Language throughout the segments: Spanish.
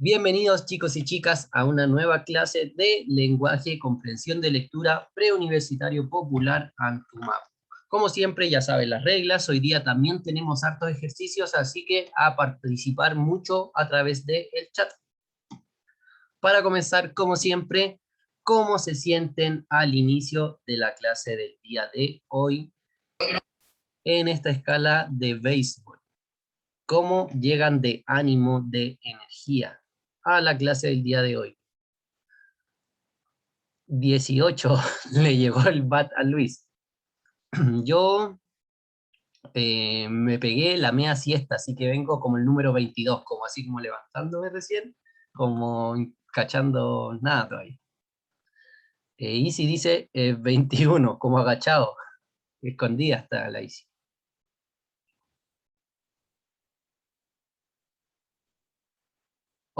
Bienvenidos chicos y chicas a una nueva clase de lenguaje y comprensión de lectura preuniversitario popular Antumap. Como siempre ya saben las reglas, hoy día también tenemos hartos ejercicios, así que a participar mucho a través del chat. Para comenzar, como siempre, ¿cómo se sienten al inicio de la clase del día de hoy en esta escala de béisbol? ¿Cómo llegan de ánimo, de energía a la clase del día de hoy? 18 le llegó el bat a Luis. Yo me pegué la media siesta, así que vengo como el número 22, como así como levantándome recién, como cachando nada todavía. Easy dice 21, como agachado, escondida está la Easy.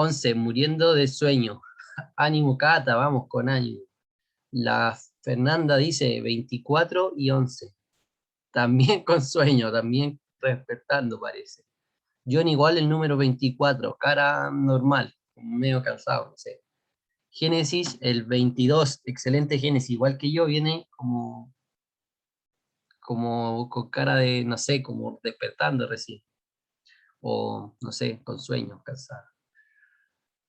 11, muriendo de sueño. Ánimo Cata, vamos con ánimo. La Fernanda dice 24 y 11. También con sueño, también despertando parece. John igual el número 24, cara normal, medio cansado, no sé. Génesis el 22, excelente Génesis, igual que yo, viene como con cara de, no sé, como despertando recién. O, no sé, con sueño, cansado.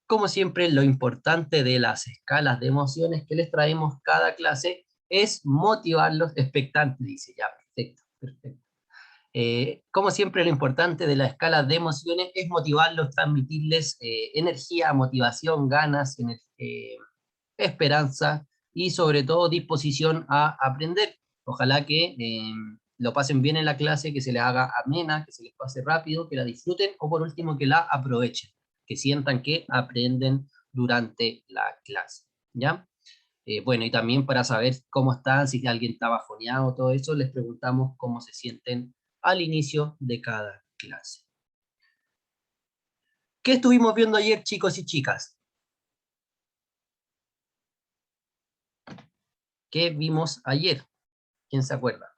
Como siempre, lo importante de las escalas de emociones que les traemos cada clase es motivarlos expectantes, dice, ya, perfecto, perfecto. Como siempre, lo importante de la escala de emociones es motivarlos, transmitirles energía, motivación, ganas, esperanza y sobre todo disposición a aprender. Ojalá que lo pasen bien en la clase, que se les haga amena, que se les pase rápido, que la disfruten o por último que la aprovechen, que sientan que aprenden durante la clase, ¿ya? Bueno, y también para saber cómo están, si alguien está bajoneado, todo eso, les preguntamos cómo se sienten al inicio de cada clase. ¿Qué estuvimos viendo ayer, chicos y chicas? ¿Qué vimos ayer? ¿Quién se acuerda?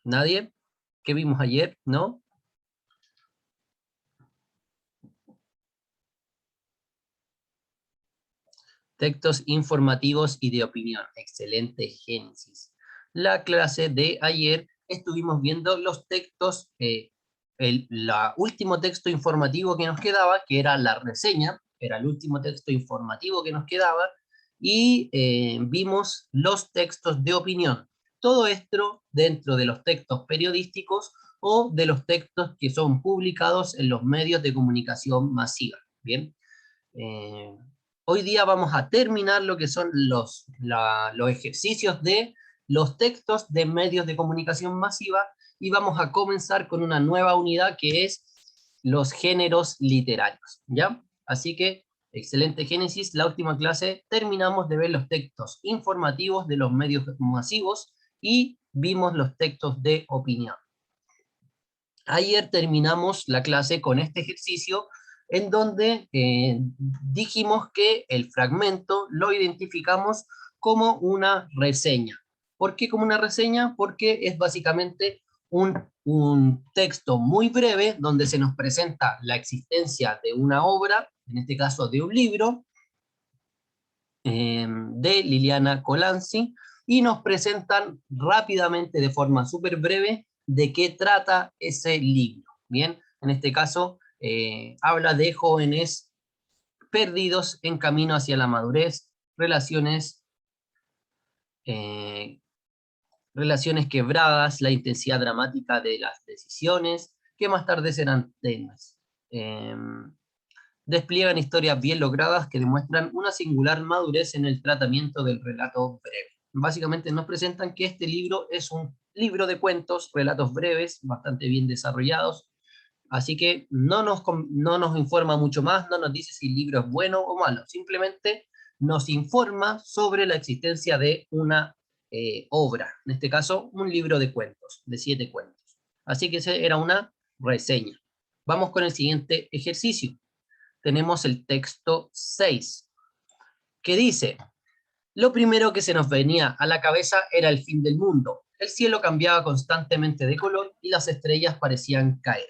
¿Nadie? ¿Qué vimos ayer? ¿No? Textos informativos y de opinión. Excelente, Génesis. La clase de ayer estuvimos viendo los textos, el último texto informativo que nos quedaba, que era la reseña, era el último texto informativo que nos quedaba, y vimos los textos de opinión. Todo esto dentro de los textos periodísticos o de los textos que son publicados en los medios de comunicación masiva. Bien. Hoy día vamos a terminar lo que son los ejercicios de los textos de medios de comunicación masiva y vamos a comenzar con una nueva unidad que es los géneros literarios, ¿ya? Así que, excelente Génesis, la última clase terminamos de ver los textos informativos de los medios masivos y vimos los textos de opinión. Ayer terminamos la clase con este ejercicio en donde dijimos que el fragmento lo identificamos como una reseña. ¿Por qué como una reseña? Porque es básicamente un texto muy breve donde se nos presenta la existencia de una obra, en este caso de un libro, de Liliana Colanzi, y nos presentan rápidamente, de forma súper breve, de qué trata ese libro. Bien, en este caso habla de jóvenes perdidos en camino hacia la madurez, eh, relaciones quebradas, la intensidad dramática de las decisiones, que más tarde serán temas. Despliegan historias bien logradas que demuestran una singular madurez en el tratamiento del relato breve. Básicamente nos presentan que este libro es un libro de cuentos, relatos breves, bastante bien desarrollados, así que no nos informa mucho más, no nos dice si el libro es bueno o malo, simplemente nos informa sobre la existencia de una obra, en este caso un libro de cuentos, de 7 cuentos. Así que esa era una reseña. Vamos con el siguiente ejercicio. tenemos el texto 6, que dice: lo primero que se nos venía a la cabeza era el fin del mundo. El cielo cambiaba constantemente de color y las estrellas parecían caer.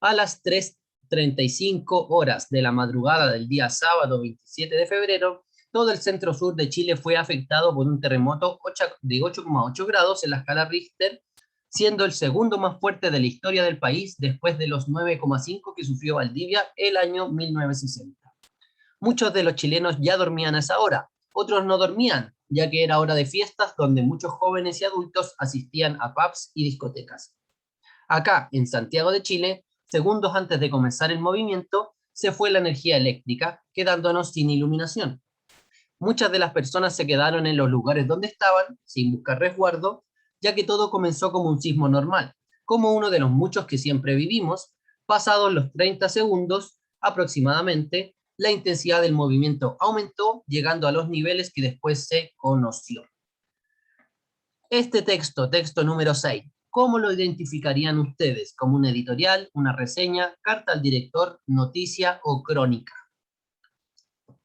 A las 3:35 horas de la madrugada del día sábado 27 de febrero, todo el centro sur de Chile fue afectado por un terremoto de 8,8 grados en la escala Richter, siendo el segundo más fuerte de la historia del país después de los 9,5 que sufrió Valdivia el año 1960. Muchos de los chilenos ya dormían a esa hora, otros no dormían, ya que era hora de fiestas donde muchos jóvenes y adultos asistían a pubs y discotecas. Acá, en Santiago de Chile, segundos antes de comenzar el movimiento, se fue la energía eléctrica, quedándonos sin iluminación. Muchas de las personas se quedaron en los lugares donde estaban, sin buscar resguardo, ya que todo comenzó como un sismo normal, como uno de los muchos que siempre vivimos. Pasados los 30 segundos aproximadamente, la intensidad del movimiento aumentó, llegando a los niveles que después se conoció. Este texto, texto número 6, ¿cómo lo identificarían ustedes? ¿Como una editorial, una reseña, carta al director, noticia o crónica?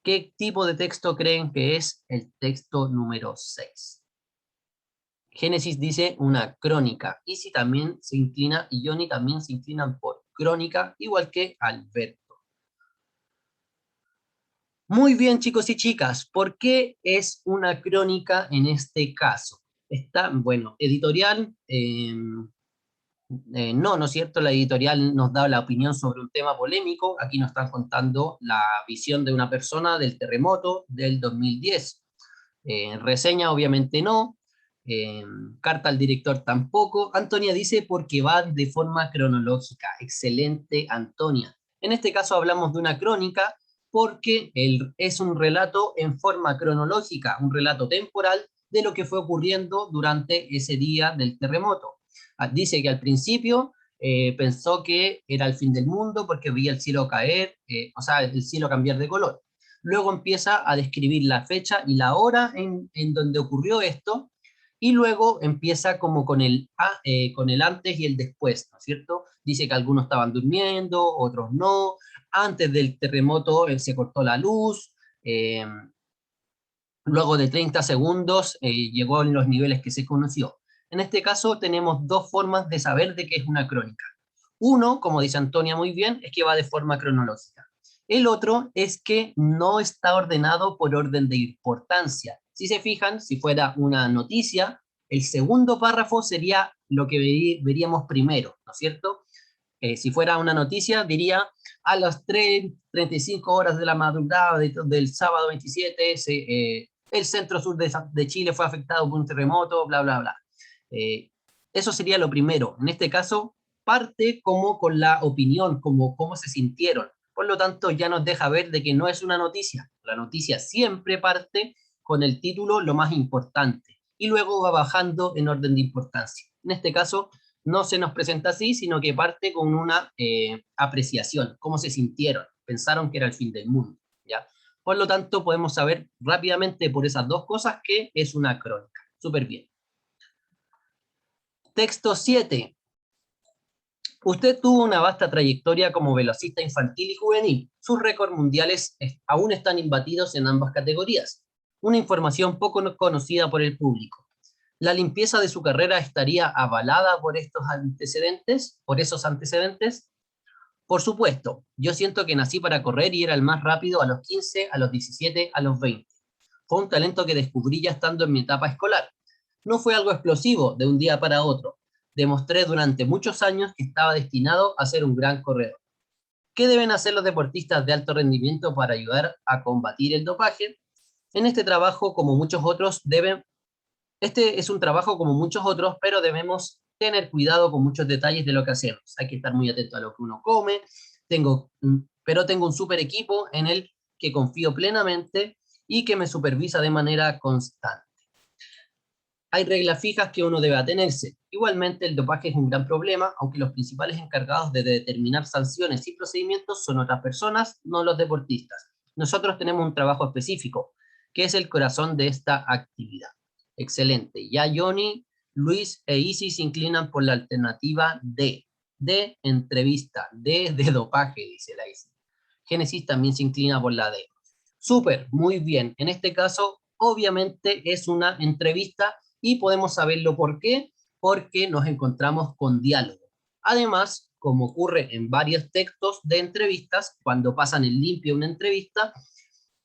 ¿Qué tipo de texto creen que es el texto número 6? Génesis dice una crónica. Isi también se inclina y Johnny también se inclinan por crónica, igual que Alberto. Muy bien, chicos y chicas, ¿por qué es una crónica en este caso? Está, bueno, editorial, no es cierto, la editorial nos da la opinión sobre un tema polémico, aquí nos están contando la visión de una persona del terremoto del 2010. Reseña obviamente no, eh, carta al director tampoco. Antonia dice porque va de forma cronológica. Excelente, Antonia. En este caso hablamos de una crónica porque es un relato en forma cronológica, un relato temporal de lo que fue ocurriendo durante ese día del terremoto. Dice que al principio pensó que era el fin del mundo porque veía el cielo caer, o sea, el cielo cambiar de color. Luego empieza a describir la fecha y la hora en donde ocurrió esto, y luego empieza como con con el antes y el después, ¿no es cierto? Dice que algunos estaban durmiendo, otros no. Antes del terremoto se cortó la luz, eh, luego de 30 segundos llegó en los niveles que se conoció. En este caso tenemos dos formas de saber de qué es una crónica. Uno, como dice Antonia muy bien, es que va de forma cronológica. El otro es que no está ordenado por orden de importancia. Si se fijan, si fuera una noticia, el segundo párrafo sería lo que veríamos primero, ¿no es cierto? Si fuera una noticia, diría a las 3:35 horas de la madrugada del sábado 27, el centro sur de Chile fue afectado por un terremoto, bla, bla, bla. Eso sería lo primero. En este caso, parte como con la opinión, como cómo se sintieron. Por lo tanto, ya nos deja ver de que no es una noticia. La noticia siempre parte con el título lo más importante y luego va bajando en orden de importancia. En este caso, no se nos presenta así, sino que parte con una apreciación, cómo se sintieron, pensaron que era el fin del mundo, ¿ya? Por lo tanto, podemos saber rápidamente por esas dos cosas que es una crónica. Súper bien. Texto 7. Usted tuvo una vasta trayectoria como velocista infantil y juvenil. Sus récords mundiales aún están imbatidos en ambas categorías. Una información poco conocida por el público. ¿La limpieza de su carrera estaría avalada por estos antecedentes, por esos antecedentes? Por supuesto, yo siento que nací para correr y era el más rápido a los 15, a los 17, a los 20. Fue un talento que descubrí ya estando en mi etapa escolar. No fue algo explosivo de un día para otro. Demostré durante muchos años que estaba destinado a ser un gran corredor. ¿Qué deben hacer los deportistas de alto rendimiento para ayudar a combatir el dopaje? En este trabajo, como muchos otros, este es un trabajo como muchos otros, pero debemos tener cuidado con muchos detalles de lo que hacemos. Hay que estar muy atento a lo que uno come. Pero tengo un super equipo en el que confío plenamente y que me supervisa de manera constante. Hay reglas fijas que uno debe atenerse. Igualmente, el dopaje es un gran problema, aunque los principales encargados de determinar sanciones y procedimientos son otras personas, no los deportistas. Nosotros tenemos un trabajo específico, que es el corazón de esta actividad. Excelente. Ya Johnny, Luis e Isi se inclinan por la alternativa D. De entrevista, D de dopaje, dice la Isi. Génesis también se inclina por la D. Súper, muy bien. En este caso, obviamente es una entrevista y podemos saberlo por qué, porque nos encontramos con diálogo. Además, como ocurre en varios textos de entrevistas, cuando pasan en limpio una entrevista,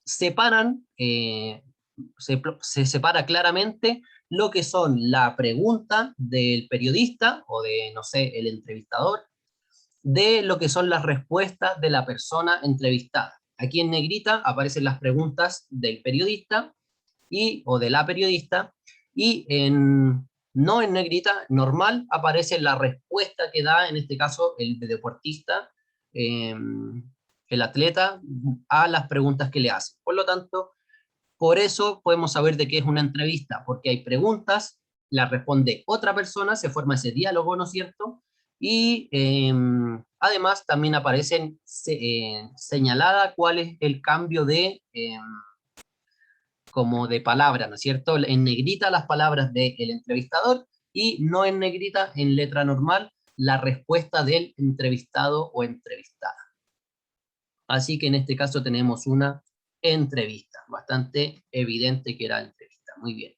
separan, se separa claramente lo que son la pregunta del periodista o de, no sé, el entrevistador, de lo que son las respuestas de la persona entrevistada. Aquí en negrita aparecen las preguntas del periodista o de la periodista, y no en negrita, normal, aparece la respuesta que da, en este caso, el deportista, eh, el atleta, a las preguntas que le hacen. Por lo tanto, por eso podemos saber de qué es una entrevista, porque hay preguntas, la responde otra persona, se forma ese diálogo, ¿no es cierto? Y además también aparecen señalada cuál es el cambio de, como de palabra, ¿no es cierto? En negrita las palabras del entrevistador y no en negrita, en letra normal, la respuesta del entrevistado o entrevistada. Así que en este caso tenemos una entrevista, bastante evidente que era entrevista. Muy bien.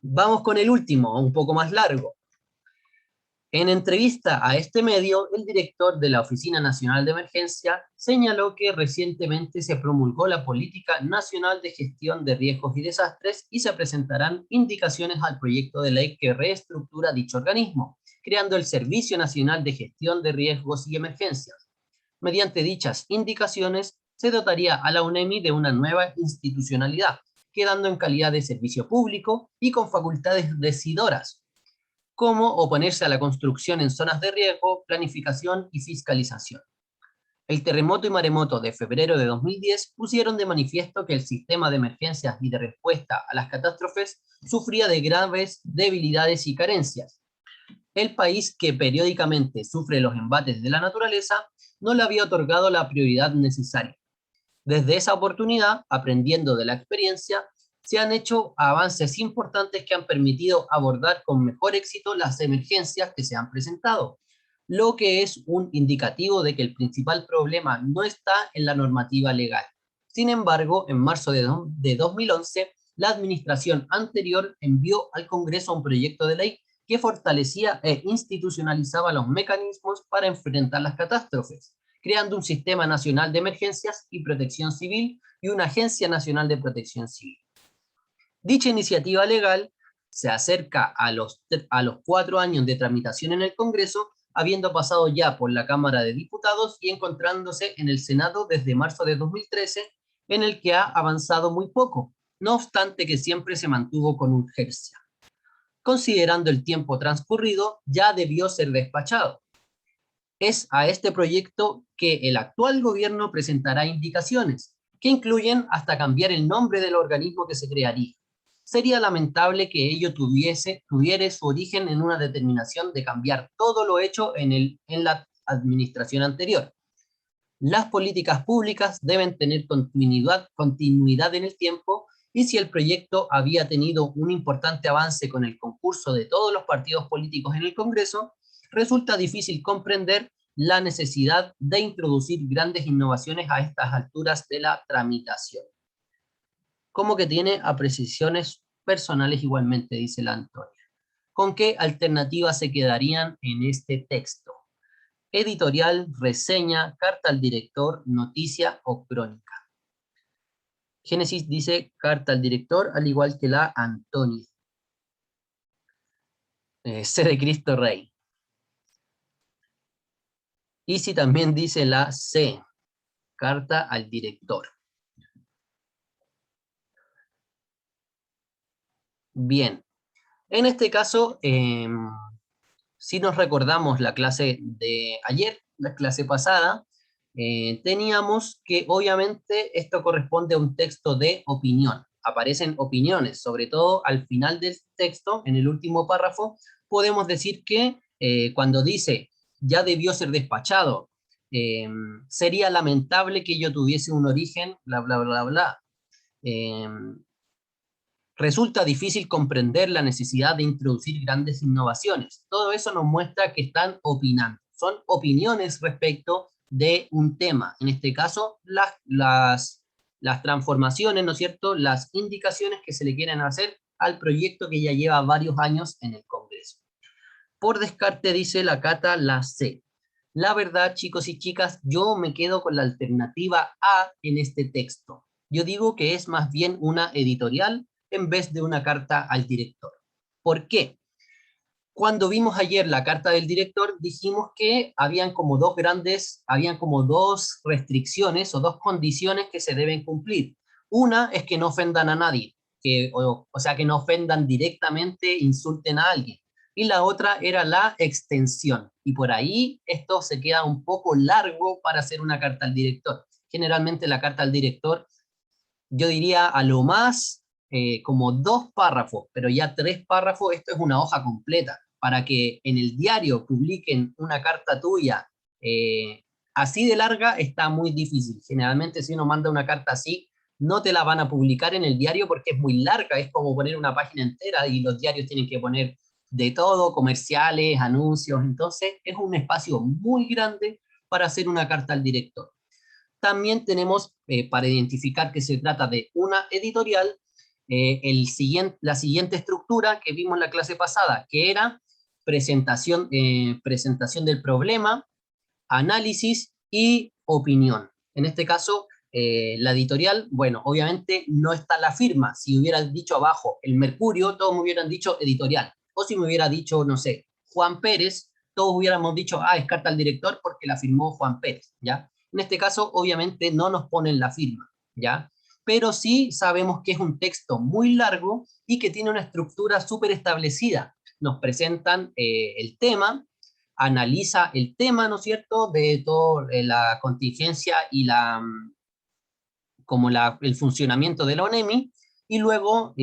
Vamos con el último, un poco más largo. En entrevista a este medio, el director de la Oficina Nacional de Emergencia señaló que recientemente se promulgó la Política Nacional de Gestión de Riesgos y Desastres y se presentarán indicaciones al proyecto de ley que reestructura dicho organismo, creando el Servicio Nacional de Gestión de Riesgos y Emergencias. Mediante dichas indicaciones, se dotaría a la UNEMI de una nueva institucionalidad, quedando en calidad de servicio público y con facultades decidoras, como oponerse a la construcción en zonas de riesgo, planificación y fiscalización. El terremoto y maremoto de febrero de 2010 pusieron de manifiesto que el sistema de emergencias y de respuesta a las catástrofes sufría de graves debilidades y carencias. El país, que periódicamente sufre los embates de la naturaleza, no le había otorgado la prioridad necesaria. Desde esa oportunidad, aprendiendo de la experiencia, se han hecho avances importantes que han permitido abordar con mejor éxito las emergencias que se han presentado, lo que es un indicativo de que el principal problema no está en la normativa legal. Sin embargo, en marzo de 2011, la administración anterior envió al Congreso un proyecto de ley que fortalecía e institucionalizaba los mecanismos para enfrentar las catástrofes, creando un Sistema Nacional de Emergencias y Protección Civil y una Agencia Nacional de Protección Civil. Dicha iniciativa legal se acerca a los 4 años de tramitación en el Congreso, habiendo pasado ya por la Cámara de Diputados y encontrándose en el Senado desde marzo de 2013, en el que ha avanzado muy poco, no obstante que siempre se mantuvo con urgencia. Considerando el tiempo transcurrido, ya debió ser despachado. Es a este proyecto que el actual gobierno presentará indicaciones, que incluyen hasta cambiar el nombre del organismo que se crearía. Sería lamentable que ello tuviera su origen en una determinación de cambiar todo lo hecho en la administración anterior. Las políticas públicas deben tener continuidad en el tiempo, y si el proyecto había tenido un importante avance con el concurso de todos los partidos políticos en el Congreso, resulta difícil comprender la necesidad de introducir grandes innovaciones a estas alturas de la tramitación. Como que tiene apreciaciones personales igualmente, dice la Antonia. ¿Con qué alternativas se quedarían en este texto? Editorial, reseña, carta al director, noticia o crónica. Génesis dice carta al director, al igual que la Antonia. C de Cristo Rey. Y si también dice la C, carta al director. Bien, en este caso, si nos recordamos la clase de ayer, la clase pasada, teníamos que obviamente esto corresponde a un texto de opinión. Aparecen opiniones, sobre todo al final del texto, en el último párrafo, podemos decir que cuando dice ya debió ser despachado, sería lamentable que ello tuviese un origen, bla, bla, bla, bla. Resulta difícil comprender la necesidad de introducir grandes innovaciones. Todo eso nos muestra que están opinando. Son opiniones respecto de un tema. En este caso, las transformaciones, ¿no es cierto?, las indicaciones que se le quieren hacer al proyecto que ya lleva varios años en el Congreso. Por descarte dice la Cata la C. La verdad, chicos y chicas, yo me quedo con la alternativa A en este texto. Yo digo que es más bien una editorial en vez de una carta al director. ¿Por qué? Cuando vimos ayer la carta del director, dijimos que habían como dos restricciones o dos condiciones que se deben cumplir. Una es que no ofendan a nadie, o sea, que no ofendan directamente, insulten a alguien. Y la otra era la extensión. Y por ahí esto se queda un poco largo para hacer una carta al director. Generalmente la carta al director, yo diría a lo más como 2 párrafos, pero ya 3 párrafos, esto es una hoja completa. Para que en el diario publiquen una carta tuya así de larga, está muy difícil. Generalmente si uno manda una carta así, no te la van a publicar en el diario porque es muy larga, es como poner una página entera y los diarios tienen que poner de todo, comerciales, anuncios, entonces es un espacio muy grande para hacer una carta al director. También tenemos, para identificar que se trata de una editorial, la siguiente estructura que vimos en la clase pasada, que era presentación del problema, análisis y opinión. En este caso, la editorial, bueno, obviamente no está la firma. Si hubiera dicho abajo el Mercurio, todos me hubieran dicho editorial. O si me hubiera dicho, no sé, Juan Pérez, todos hubiéramos dicho, es carta al director porque la firmó Juan Pérez, ¿ya? En este caso, obviamente, no nos ponen la firma, ¿ya? Pero sí sabemos que es un texto muy largo y que tiene una estructura súper establecida. Nos presentan el tema, analiza el tema, ¿no es cierto?, de toda la contingencia y el funcionamiento de la ONEMI, y luego,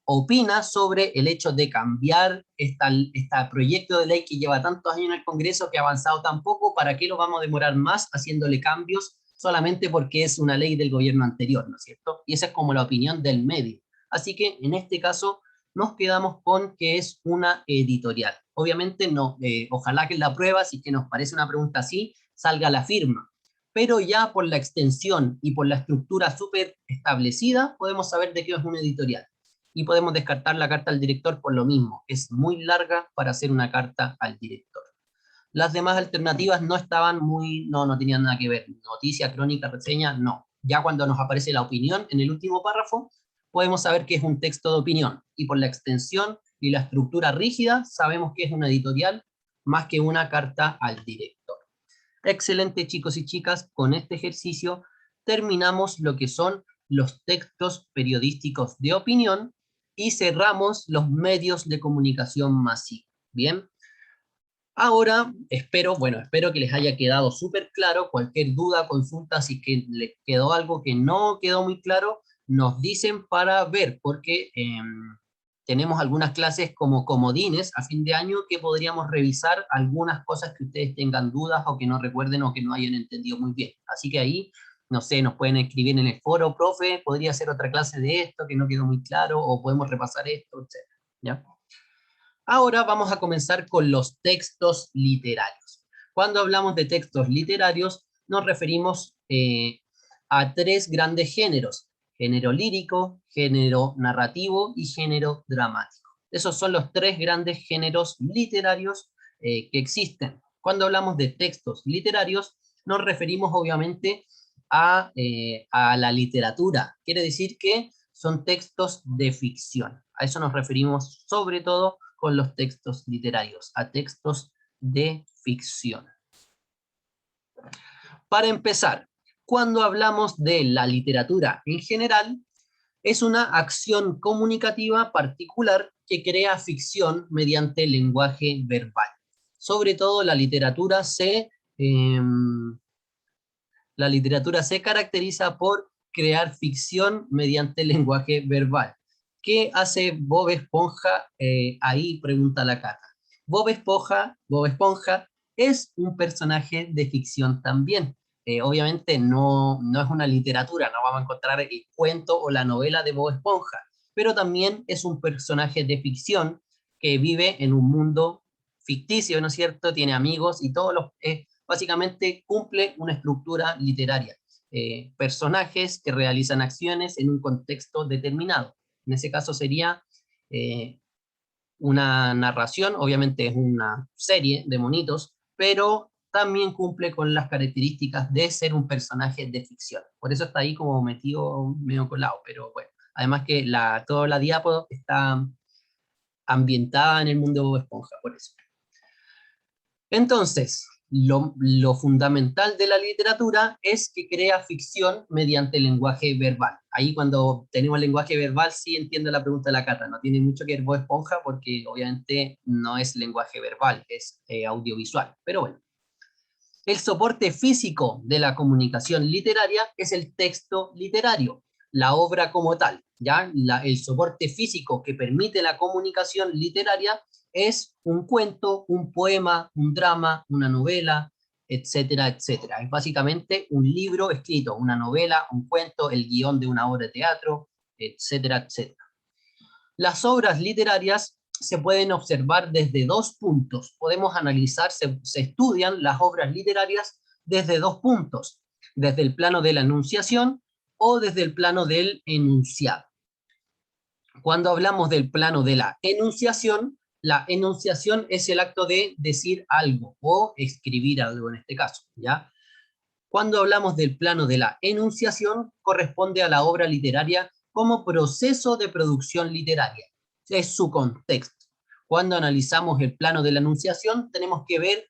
opina sobre el hecho de cambiar este proyecto de ley que lleva tantos años en el Congreso, que ha avanzado tan poco. ¿Para qué lo vamos a demorar más haciéndole cambios solamente porque es una ley del gobierno anterior, ¿no es cierto? Y esa es como la opinión del medio. Así que en este caso nos quedamos con que es una editorial. Obviamente no, ojalá que en la prueba, si es que nos parece una pregunta así, salga la firma, pero ya por la extensión y por la estructura súper establecida, podemos saber de qué es una editorial. Y podemos descartar la carta al director por lo mismo, es muy larga para hacer una carta al director. Las demás alternativas no estaban no tenían nada que ver. Noticia, crónica, reseña, no. Ya cuando nos aparece la opinión en el último párrafo, podemos saber que es un texto de opinión. Y por la extensión y la estructura rígida, sabemos que es una editorial más que una carta al director. Excelente, chicos y chicas, con este ejercicio terminamos lo que son los textos periodísticos de opinión y cerramos los medios de comunicación masiva. Bien, ahora espero que les haya quedado súper claro. Cualquier duda, consulta, si es que les quedó algo que no quedó muy claro, nos dicen para ver, porque tenemos algunas clases como comodines a fin de año que podríamos revisar algunas cosas que ustedes tengan dudas o que no recuerden o que no hayan entendido muy bien. Así que ahí, no sé, nos pueden escribir en el foro, profe, podría ser otra clase de esto que no quedó muy claro, o podemos repasar esto, etc. ¿Ya? Ahora vamos a comenzar con los textos literarios. Cuando hablamos de textos literarios, nos referimos a 3 grandes géneros: género lírico, género narrativo y género dramático. Esos son los 3 grandes géneros literarios que existen. Cuando hablamos de textos literarios, nos referimos obviamente a la literatura. Quiere decir que son textos de ficción. A eso nos referimos sobre todo con los textos literarios, a textos de ficción. Para empezar, cuando hablamos de la literatura en general, es una acción comunicativa particular que crea ficción mediante lenguaje verbal. Sobre todo la literatura se caracteriza por crear ficción mediante lenguaje verbal. ¿Qué hace Bob Esponja? Ahí pregunta la Cata. Bob Esponja es un personaje de ficción también. Obviamente no es una literatura, no vamos a encontrar el cuento o la novela de Bob Esponja, pero también es un personaje de ficción que vive en un mundo ficticio, ¿no es cierto? Tiene amigos y todos los, básicamente cumple una estructura literaria. Personajes que realizan acciones en un contexto determinado. En ese caso sería una narración, obviamente es una serie de monitos, pero también cumple con las características de ser un personaje de ficción. Por eso está ahí como metido, medio colado, pero bueno. Además que toda la diapo está ambientada en el mundo de Bob Esponja, por eso. Entonces, lo fundamental de la literatura es que crea ficción mediante el lenguaje verbal. Ahí cuando tenemos lenguaje verbal sí entiendo la pregunta de la Cata, no tiene mucho que ver Bob Esponja porque obviamente no es lenguaje verbal, es audiovisual, pero bueno. El soporte físico de la comunicación literaria es el texto literario, la obra como tal, ¿ya? El soporte físico que permite la comunicación literaria es un cuento, un poema, un drama, una novela, etcétera, etcétera. Es básicamente un libro escrito, una novela, un cuento, el guión de una obra de teatro, etcétera, etcétera. Las obras literarias se pueden observar desde dos puntos. Podemos analizar, se estudian las obras literarias desde dos puntos, desde el plano de la enunciación o desde el plano del enunciado. Cuando hablamos del plano de la enunciación es el acto de decir algo o escribir algo en este caso, ¿ya? Cuando hablamos del plano de la enunciación, corresponde a la obra literaria como proceso de producción literaria. Es su contexto. Cuando analizamos el plano de la enunciación, tenemos que ver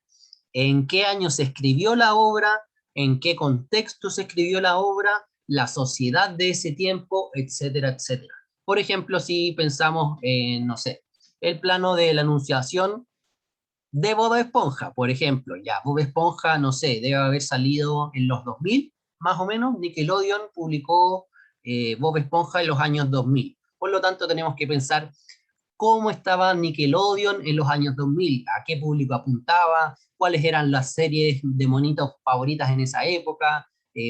en qué año se escribió la obra, en qué contexto se escribió la obra, la sociedad de ese tiempo, etcétera, etcétera. Por ejemplo, si pensamos en, no sé, el plano de la enunciación de Bob Esponja, por ejemplo, ya, Bob Esponja, no sé, debe haber salido en los 2000, más o menos. Nickelodeon publicó Bob Esponja en los años 2000. Por lo tanto, tenemos que pensar cómo estaba Nickelodeon en los años 2000, a qué público apuntaba, cuáles eran las series de monitos favoritas en esa época,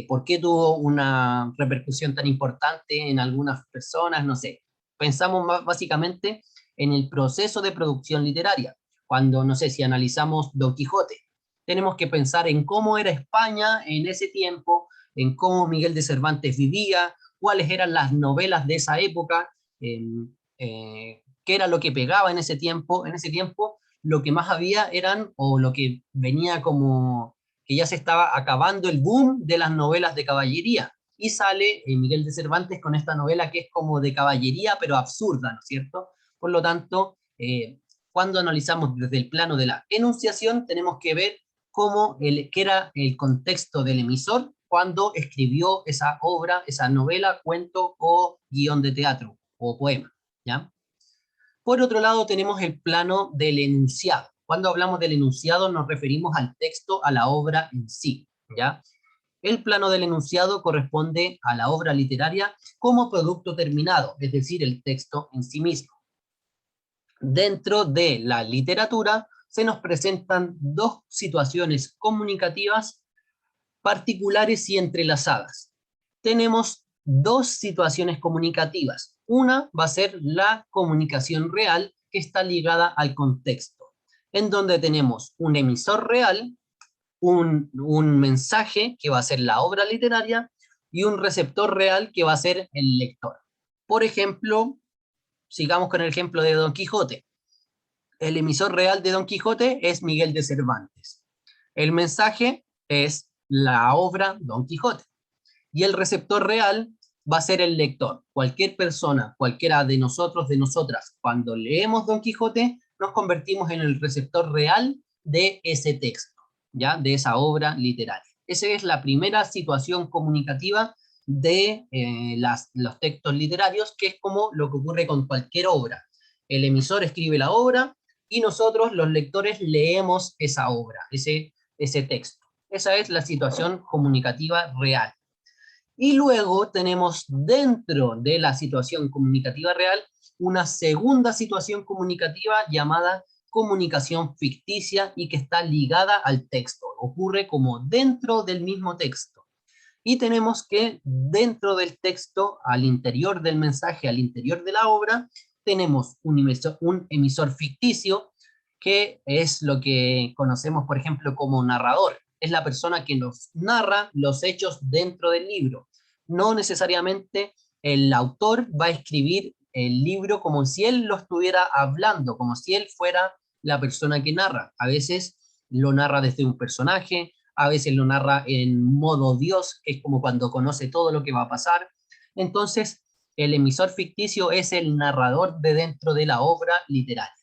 por qué tuvo una repercusión tan importante en algunas personas, no sé. Pensamos más básicamente en el proceso de producción literaria. Cuando, no sé, si analizamos Don Quijote, tenemos que pensar en cómo era España en ese tiempo, en cómo Miguel de Cervantes vivía, cuáles eran las novelas de esa época, qué era lo que pegaba en ese tiempo. En ese tiempo lo que más había eran, o lo que venía como que ya se estaba acabando el boom de las novelas de caballería. Y sale Miguel de Cervantes con esta novela que es como de caballería, pero absurda, ¿no es cierto? Por lo tanto, cuando analizamos desde el plano de la enunciación, tenemos que ver qué era el contexto del emisor cuando escribió esa obra, esa novela, cuento o guión de teatro o poema, ¿ya? Por otro lado, tenemos el plano del enunciado. Cuando hablamos del enunciado nos referimos al texto, a la obra en sí, ¿ya? El plano del enunciado corresponde a la obra literaria como producto terminado, es decir, el texto en sí mismo. Dentro de la literatura se nos presentan dos situaciones comunicativas particulares y entrelazadas. Tenemos dos situaciones comunicativas. Una va a ser la comunicación real, que está ligada al contexto, en donde tenemos un emisor real, un mensaje que va a ser la obra literaria y un receptor real que va a ser el lector. Por ejemplo, sigamos con el ejemplo de Don Quijote. El emisor real de Don Quijote es Miguel de Cervantes. El mensaje es la obra Don Quijote. Y el receptor real va a ser el lector. Cualquier persona, cualquiera de nosotros, de nosotras, cuando leemos Don Quijote, nos convertimos en el receptor real de ese texto, ¿ya? De esa obra literaria. Esa es la primera situación comunicativa de los textos literarios, que es como lo que ocurre con cualquier obra. El emisor escribe la obra y nosotros, los lectores, leemos esa obra, ese texto. Esa es la situación comunicativa real. Y luego tenemos dentro de la situación comunicativa real una segunda situación comunicativa llamada comunicación ficticia y que está ligada al texto. Ocurre como dentro del mismo texto. Y tenemos que dentro del texto, al interior del mensaje, al interior de la obra, tenemos un emisor ficticio que es lo que conocemos, por ejemplo, como narrador. Es la persona que nos narra los hechos dentro del libro. No necesariamente el autor va a escribir el libro como si él lo estuviera hablando, como si él fuera la persona que narra. A veces lo narra desde un personaje, a veces lo narra en modo Dios, que es como cuando conoce todo lo que va a pasar. Entonces, el emisor ficticio es el narrador de dentro de la obra literaria.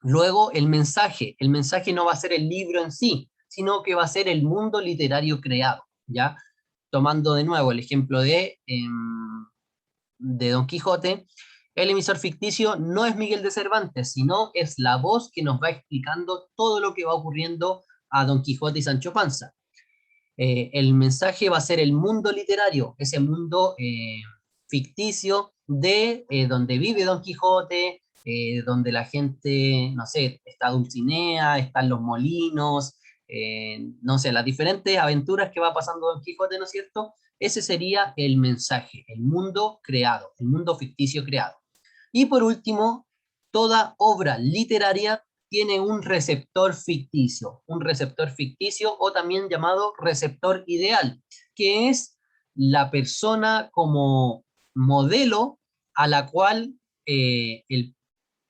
Luego, el mensaje no va a ser el libro en sí, sino que va a ser el mundo literario creado, ¿ya? Tomando de nuevo el ejemplo de Don Quijote, el emisor ficticio no es Miguel de Cervantes, sino es la voz que nos va explicando todo lo que va ocurriendo a Don Quijote y Sancho Panza. El mensaje va a ser el mundo literario, ese mundo ficticio de donde vive Don Quijote, donde la gente, no sé, está Dulcinea, están los molinos, no sé, las diferentes aventuras que va pasando Don Quijote, ¿no es cierto? Ese sería el mensaje, el mundo creado, el mundo ficticio creado. Y por último, toda obra literaria tiene un receptor ficticio o también llamado receptor ideal, que es la persona como modelo a la cual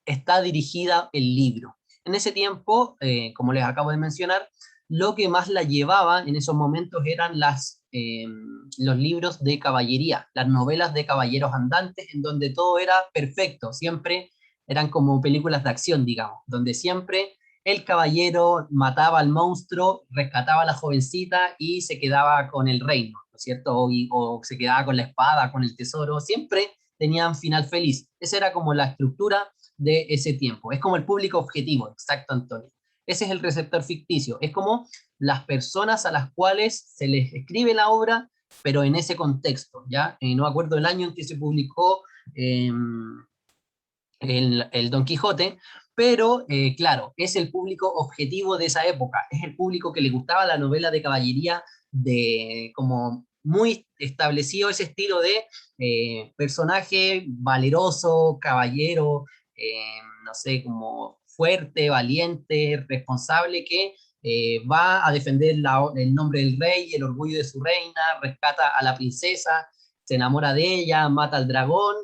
está dirigida el libro. En ese tiempo, como les acabo de mencionar, lo que más la llevaba en esos momentos eran los libros de caballería, las novelas de caballeros andantes, en donde todo era perfecto, siempre eran como películas de acción, digamos, donde siempre el caballero mataba al monstruo, rescataba a la jovencita y se quedaba con el reino, ¿no es cierto? O se quedaba con la espada, con el tesoro, siempre tenían final feliz. Esa era como la estructura de ese tiempo. Es como el público objetivo, exacto, Antonio. Ese es el receptor ficticio. Es como las personas a las cuales se les escribe la obra, pero en ese contexto, ¿ya? No me acuerdo el año en que se publicó el Don Quijote, pero claro, es el público objetivo de esa época, es el público que le gustaba la novela de caballería de como muy establecido ese estilo de personaje valeroso, caballero, no sé, como fuerte, valiente, responsable, que va a defender el nombre del rey, el orgullo de su reina, rescata a la princesa, se enamora de ella, mata al dragón,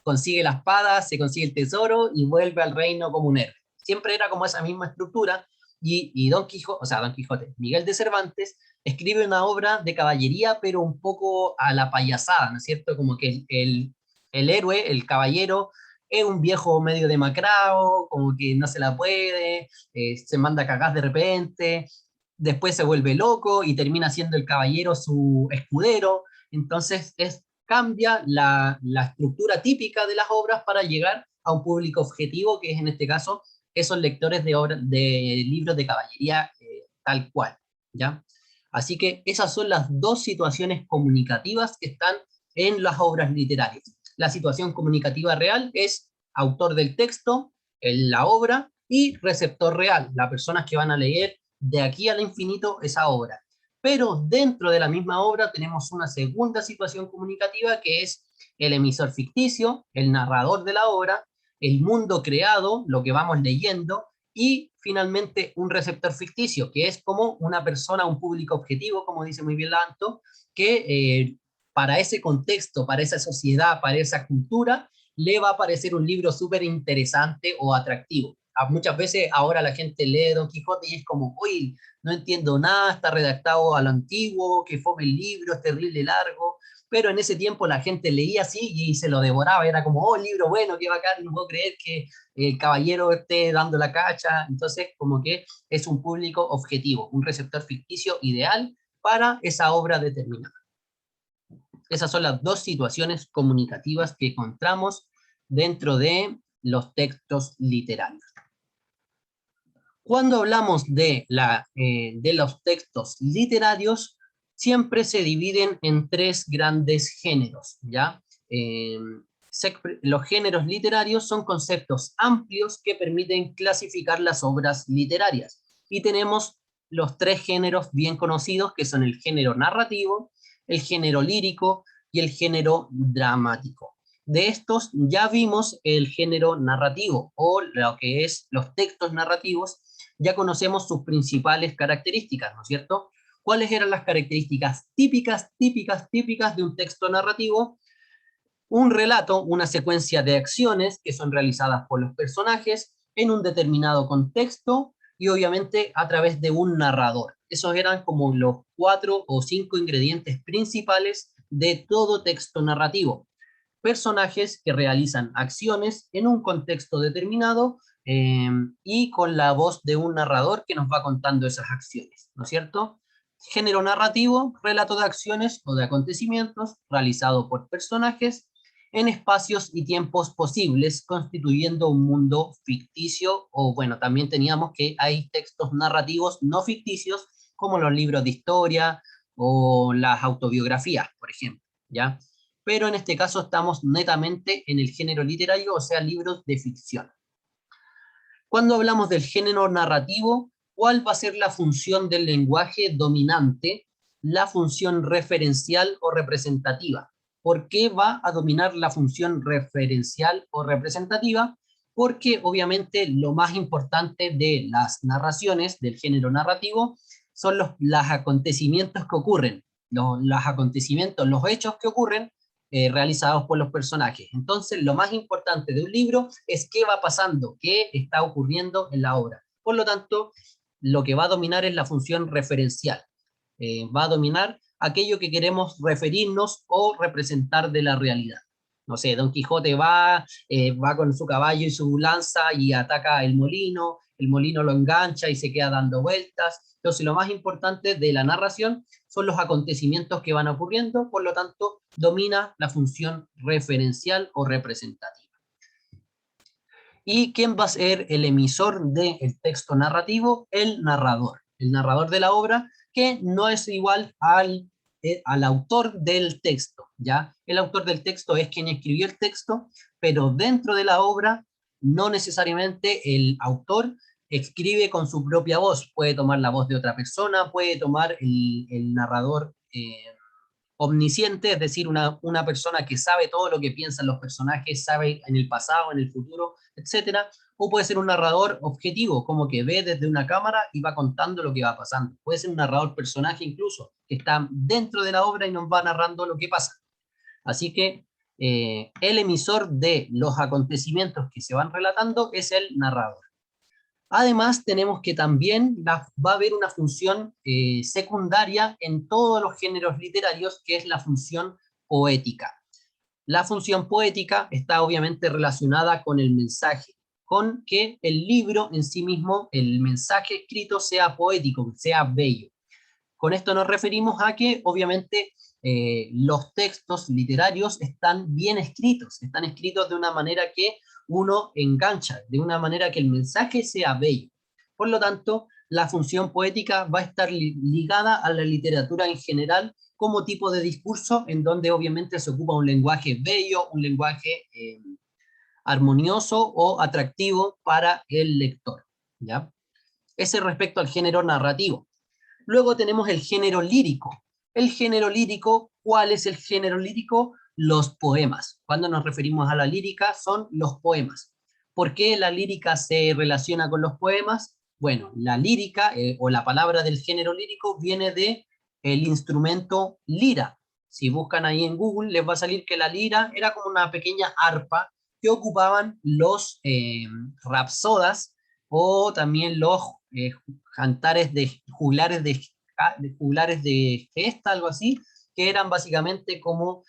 consigue la espada, se consigue el tesoro y vuelve al reino como un héroe. Siempre era como esa misma estructura y Don Quijote, o sea, Don Quijote, Miguel de Cervantes, escribe una obra de caballería, pero un poco a la payasada, ¿no es cierto? Como que el héroe, el caballero, es un viejo medio demacrado, como que no se la puede, se manda a cagar de repente, después se vuelve loco y termina siendo el caballero su escudero. Entonces cambia la estructura típica de las obras para llegar a un público objetivo, que es en este caso esos lectores de libros de caballería tal cual, ¿ya? Así que esas son las dos situaciones comunicativas que están en las obras literarias. La situación comunicativa real es autor del texto, en la obra, y receptor real, las personas que van a leer de aquí al infinito esa obra. Pero dentro de la misma obra tenemos una segunda situación comunicativa que es el emisor ficticio, el narrador de la obra, el mundo creado, lo que vamos leyendo, y finalmente un receptor ficticio, que es como una persona, un público objetivo, como dice muy bien Lanto, que para ese contexto, para esa sociedad, para esa cultura, le va a parecer un libro súper interesante o atractivo. Muchas veces ahora la gente lee Don Quijote y es como, uy, no entiendo nada, está redactado a lo antiguo, que fome el libro, es terrible largo, pero en ese tiempo la gente leía así y se lo devoraba, era como, oh, libro bueno, qué bacán, no puedo creer que el caballero esté dando la cacha, entonces como que es un público objetivo, un receptor ficticio ideal para esa obra determinada. Esas son las dos situaciones comunicativas que encontramos dentro de los textos literarios. Cuando hablamos de los textos literarios, siempre se dividen en tres grandes géneros, ¿ya? Los géneros literarios son conceptos amplios que permiten clasificar las obras literarias. Y tenemos los tres géneros bien conocidos, que son el género narrativo, el género lírico y el género dramático. De estos ya vimos el género narrativo, o lo que es los textos narrativos, ya conocemos sus principales características, ¿no es cierto? ¿Cuáles eran las características típicas de un texto narrativo? Un relato, una secuencia de acciones que son realizadas por los personajes en un determinado contexto y obviamente a través de un narrador. Esos eran como los 4 o 5 ingredientes principales de todo texto narrativo. Personajes que realizan acciones en un contexto determinado y con la voz de un narrador que nos va contando esas acciones, ¿no es cierto? Género narrativo, relato de acciones o de acontecimientos realizado por personajes en espacios y tiempos posibles, constituyendo un mundo ficticio, o bueno, también teníamos que hay textos narrativos no ficticios, como los libros de historia o las autobiografías, por ejemplo, ¿ya? Pero en este caso estamos netamente en el género literario, o sea, libros de ficción. Cuando hablamos del género narrativo, ¿cuál va a ser la función del lenguaje dominante? La función referencial o representativa. ¿Por qué va a dominar la función referencial o representativa? Porque obviamente lo más importante de las narraciones del género narrativo son los acontecimientos que ocurren, los acontecimientos, los hechos que ocurren realizados por los personajes. Entonces, lo más importante de un libro es qué va pasando, qué está ocurriendo en la obra. Por lo tanto, lo que va a dominar es la función referencial. Va a dominar aquello que queremos referirnos o representar de la realidad. No sé, Don Quijote va con su caballo y su lanza y ataca el molino lo engancha y se queda dando vueltas. Entonces, lo más importante de la narración son los acontecimientos que van ocurriendo, por lo tanto, domina la función referencial o representativa. ¿Y quién va a ser el emisor del texto narrativo? El narrador de la obra, que no es igual al autor del texto, ¿ya? El autor del texto es quien escribió el texto, pero dentro de la obra no necesariamente el autor escribe con su propia voz, puede tomar la voz de otra persona, puede tomar el narrador omnisciente, es decir, una persona que sabe todo lo que piensan los personajes, sabe en el pasado, en el futuro, etcétera, o puede ser un narrador objetivo, como que ve desde una cámara y va contando lo que va pasando. Puede ser un narrador personaje incluso, que está dentro de la obra y nos va narrando lo que pasa. Así que el emisor de los acontecimientos que se van relatando es el narrador. Además, tenemos que también va a haber una función secundaria en todos los géneros literarios, que es la función poética. La función poética está obviamente relacionada con el mensaje, con que el libro en sí mismo, el mensaje escrito, sea poético, sea bello. Con esto nos referimos a que, obviamente, los textos literarios están bien escritos, están escritos de una manera que uno engancha, de una manera que el mensaje sea bello. Por lo tanto, la función poética va a estar ligada a la literatura en general como tipo de discurso, en donde obviamente se ocupa un lenguaje bello, un lenguaje armonioso o atractivo para el lector, ¿ya? Ese respecto al género narrativo. Luego tenemos el género lírico. El género lírico, ¿cuál es el género lírico? Los poemas. Cuando nos referimos a la lírica, son los poemas. ¿Por qué la lírica se relaciona con los poemas? Bueno, la lírica o la palabra del género lírico viene de el instrumento lira. Si buscan ahí en Google, les va a salir que la lira era como una pequeña arpa que ocupaban los rapsodas o también los cantares de juglares de gesta, algo así, que eran básicamente como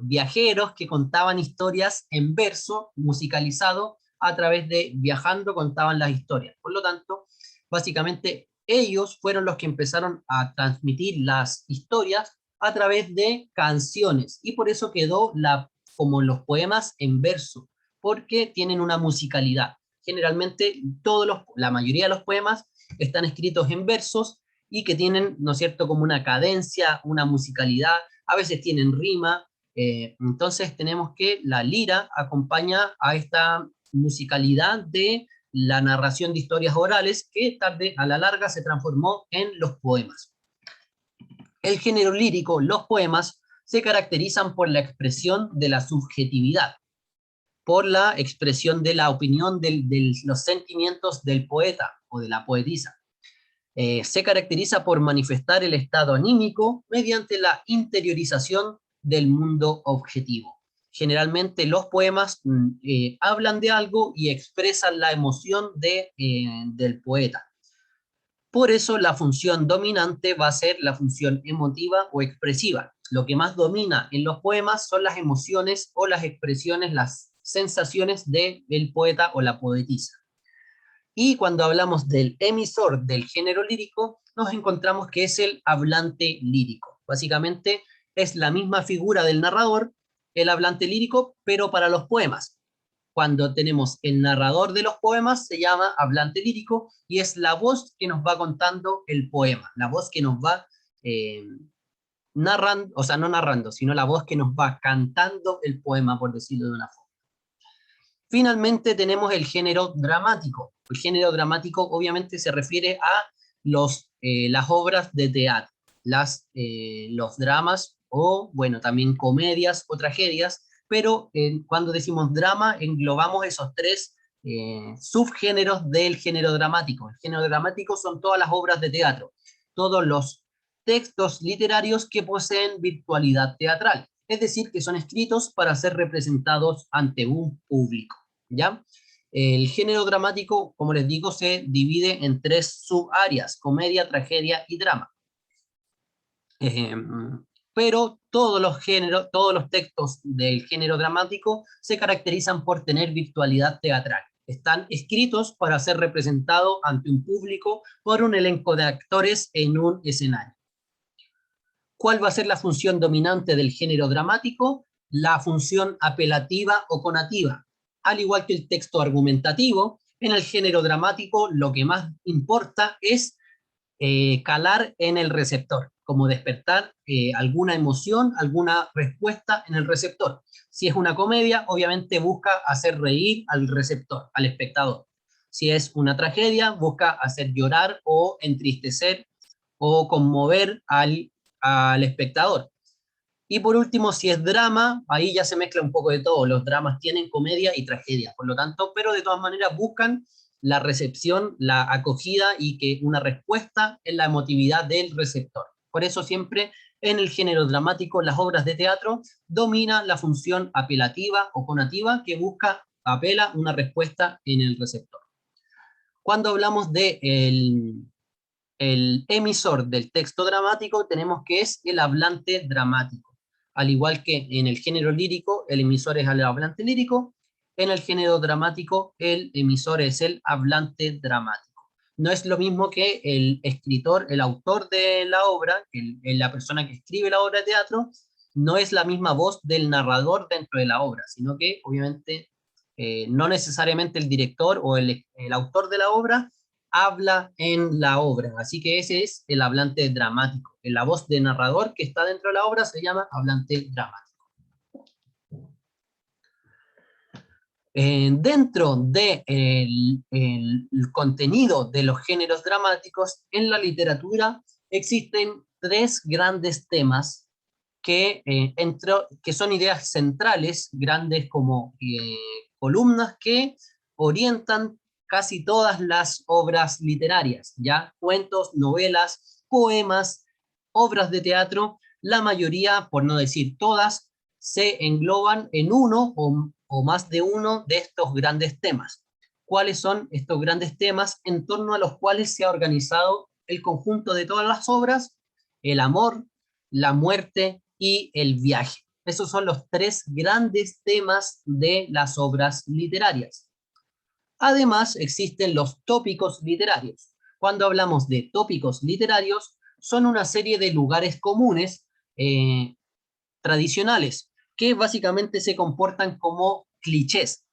viajeros que contaban historias en verso musicalizado a través de viajando contaban las historias. Por lo tanto, básicamente ellos fueron los que empezaron a transmitir las historias a través de canciones y por eso quedó como los poemas en verso, porque tienen una musicalidad. Generalmente la mayoría de los poemas están escritos en versos y que tienen, ¿no es cierto?, como una cadencia, una musicalidad, a veces tienen rima, entonces tenemos que la lira acompaña a esta musicalidad de la narración de historias orales que tarde a la larga se transformó en los poemas. El género lírico, los poemas, se caracterizan por la expresión de la subjetividad, por la expresión de la opinión de los sentimientos del poeta o de la poetisa. Se caracteriza por manifestar el estado anímico mediante la interiorización del mundo objetivo. Generalmente los poemas hablan de algo y expresan la emoción del poeta. Por eso la función dominante va a ser la función emotiva o expresiva. Lo que más domina en los poemas son las emociones o las expresiones, las sensaciones del poeta o la poetisa. Y cuando hablamos del emisor del género lírico, nos encontramos que es el hablante lírico. Básicamente es la misma figura del narrador, el hablante lírico, pero para los poemas. Cuando tenemos el narrador de los poemas, se llama hablante lírico, y es la voz que nos va contando el poema, la voz que nos va narrando, o sea, no narrando, sino la voz que nos va cantando el poema, por decirlo de una forma. Finalmente tenemos el género dramático. El género dramático obviamente se refiere a las obras de teatro, los dramas o, bueno, también comedias o tragedias, pero cuando decimos drama englobamos esos tres subgéneros del género dramático. El género dramático son todas las obras de teatro, todos los textos literarios que poseen virtualidad teatral, es decir, que son escritos para ser representados ante un público. ¿Ya? El género dramático, como les digo, se divide en tres subáreas: comedia, tragedia y drama. Pero todos los textos del género dramático se caracterizan por tener virtualidad teatral. Están escritos para ser representados ante un público por un elenco de actores en un escenario. ¿Cuál va a ser la función dominante del género dramático? La función apelativa o conativa. Al igual que el texto argumentativo, en el género dramático lo que más importa es calar en el receptor, como despertar alguna emoción, alguna respuesta en el receptor. Si es una comedia, obviamente busca hacer reír al receptor, al espectador. Si es una tragedia, busca hacer llorar o entristecer o conmover al espectador. Y por último, si es drama, ahí ya se mezcla un poco de todo. Los dramas tienen comedia y tragedia, por lo tanto, pero de todas maneras buscan la recepción, la acogida y que una respuesta en la emotividad del receptor. Por eso siempre en el género dramático, las obras de teatro, domina la función apelativa o conativa que apela una respuesta en el receptor. Cuando hablamos de el emisor del texto dramático, tenemos que es el hablante dramático. Al igual que en el género lírico, el emisor es el hablante lírico, en el género dramático, el emisor es el hablante dramático. No es lo mismo que el escritor, el autor de la obra, la persona que escribe la obra de teatro, no es la misma voz del narrador dentro de la obra, sino que obviamente no necesariamente el director o el autor de la obra habla en la obra, así que ese es el hablante dramático. La voz de narrador que está dentro de la obra se llama hablante dramático. Dentro del contenido de los géneros dramáticos, en la literatura existen tres grandes temas que son ideas centrales, grandes como columnas que orientan casi todas las obras literarias, ya cuentos, novelas, poemas, obras de teatro, la mayoría, por no decir todas, se engloban en uno o más de uno de estos grandes temas. ¿Cuáles son estos grandes temas en torno a los cuales se ha organizado el conjunto de todas las obras? El amor, la muerte y el viaje. Esos son los tres grandes temas de las obras literarias. Además, existen los tópicos literarios. Cuando hablamos de tópicos literarios, son una serie de lugares comunes tradicionales que básicamente se comportan como clichés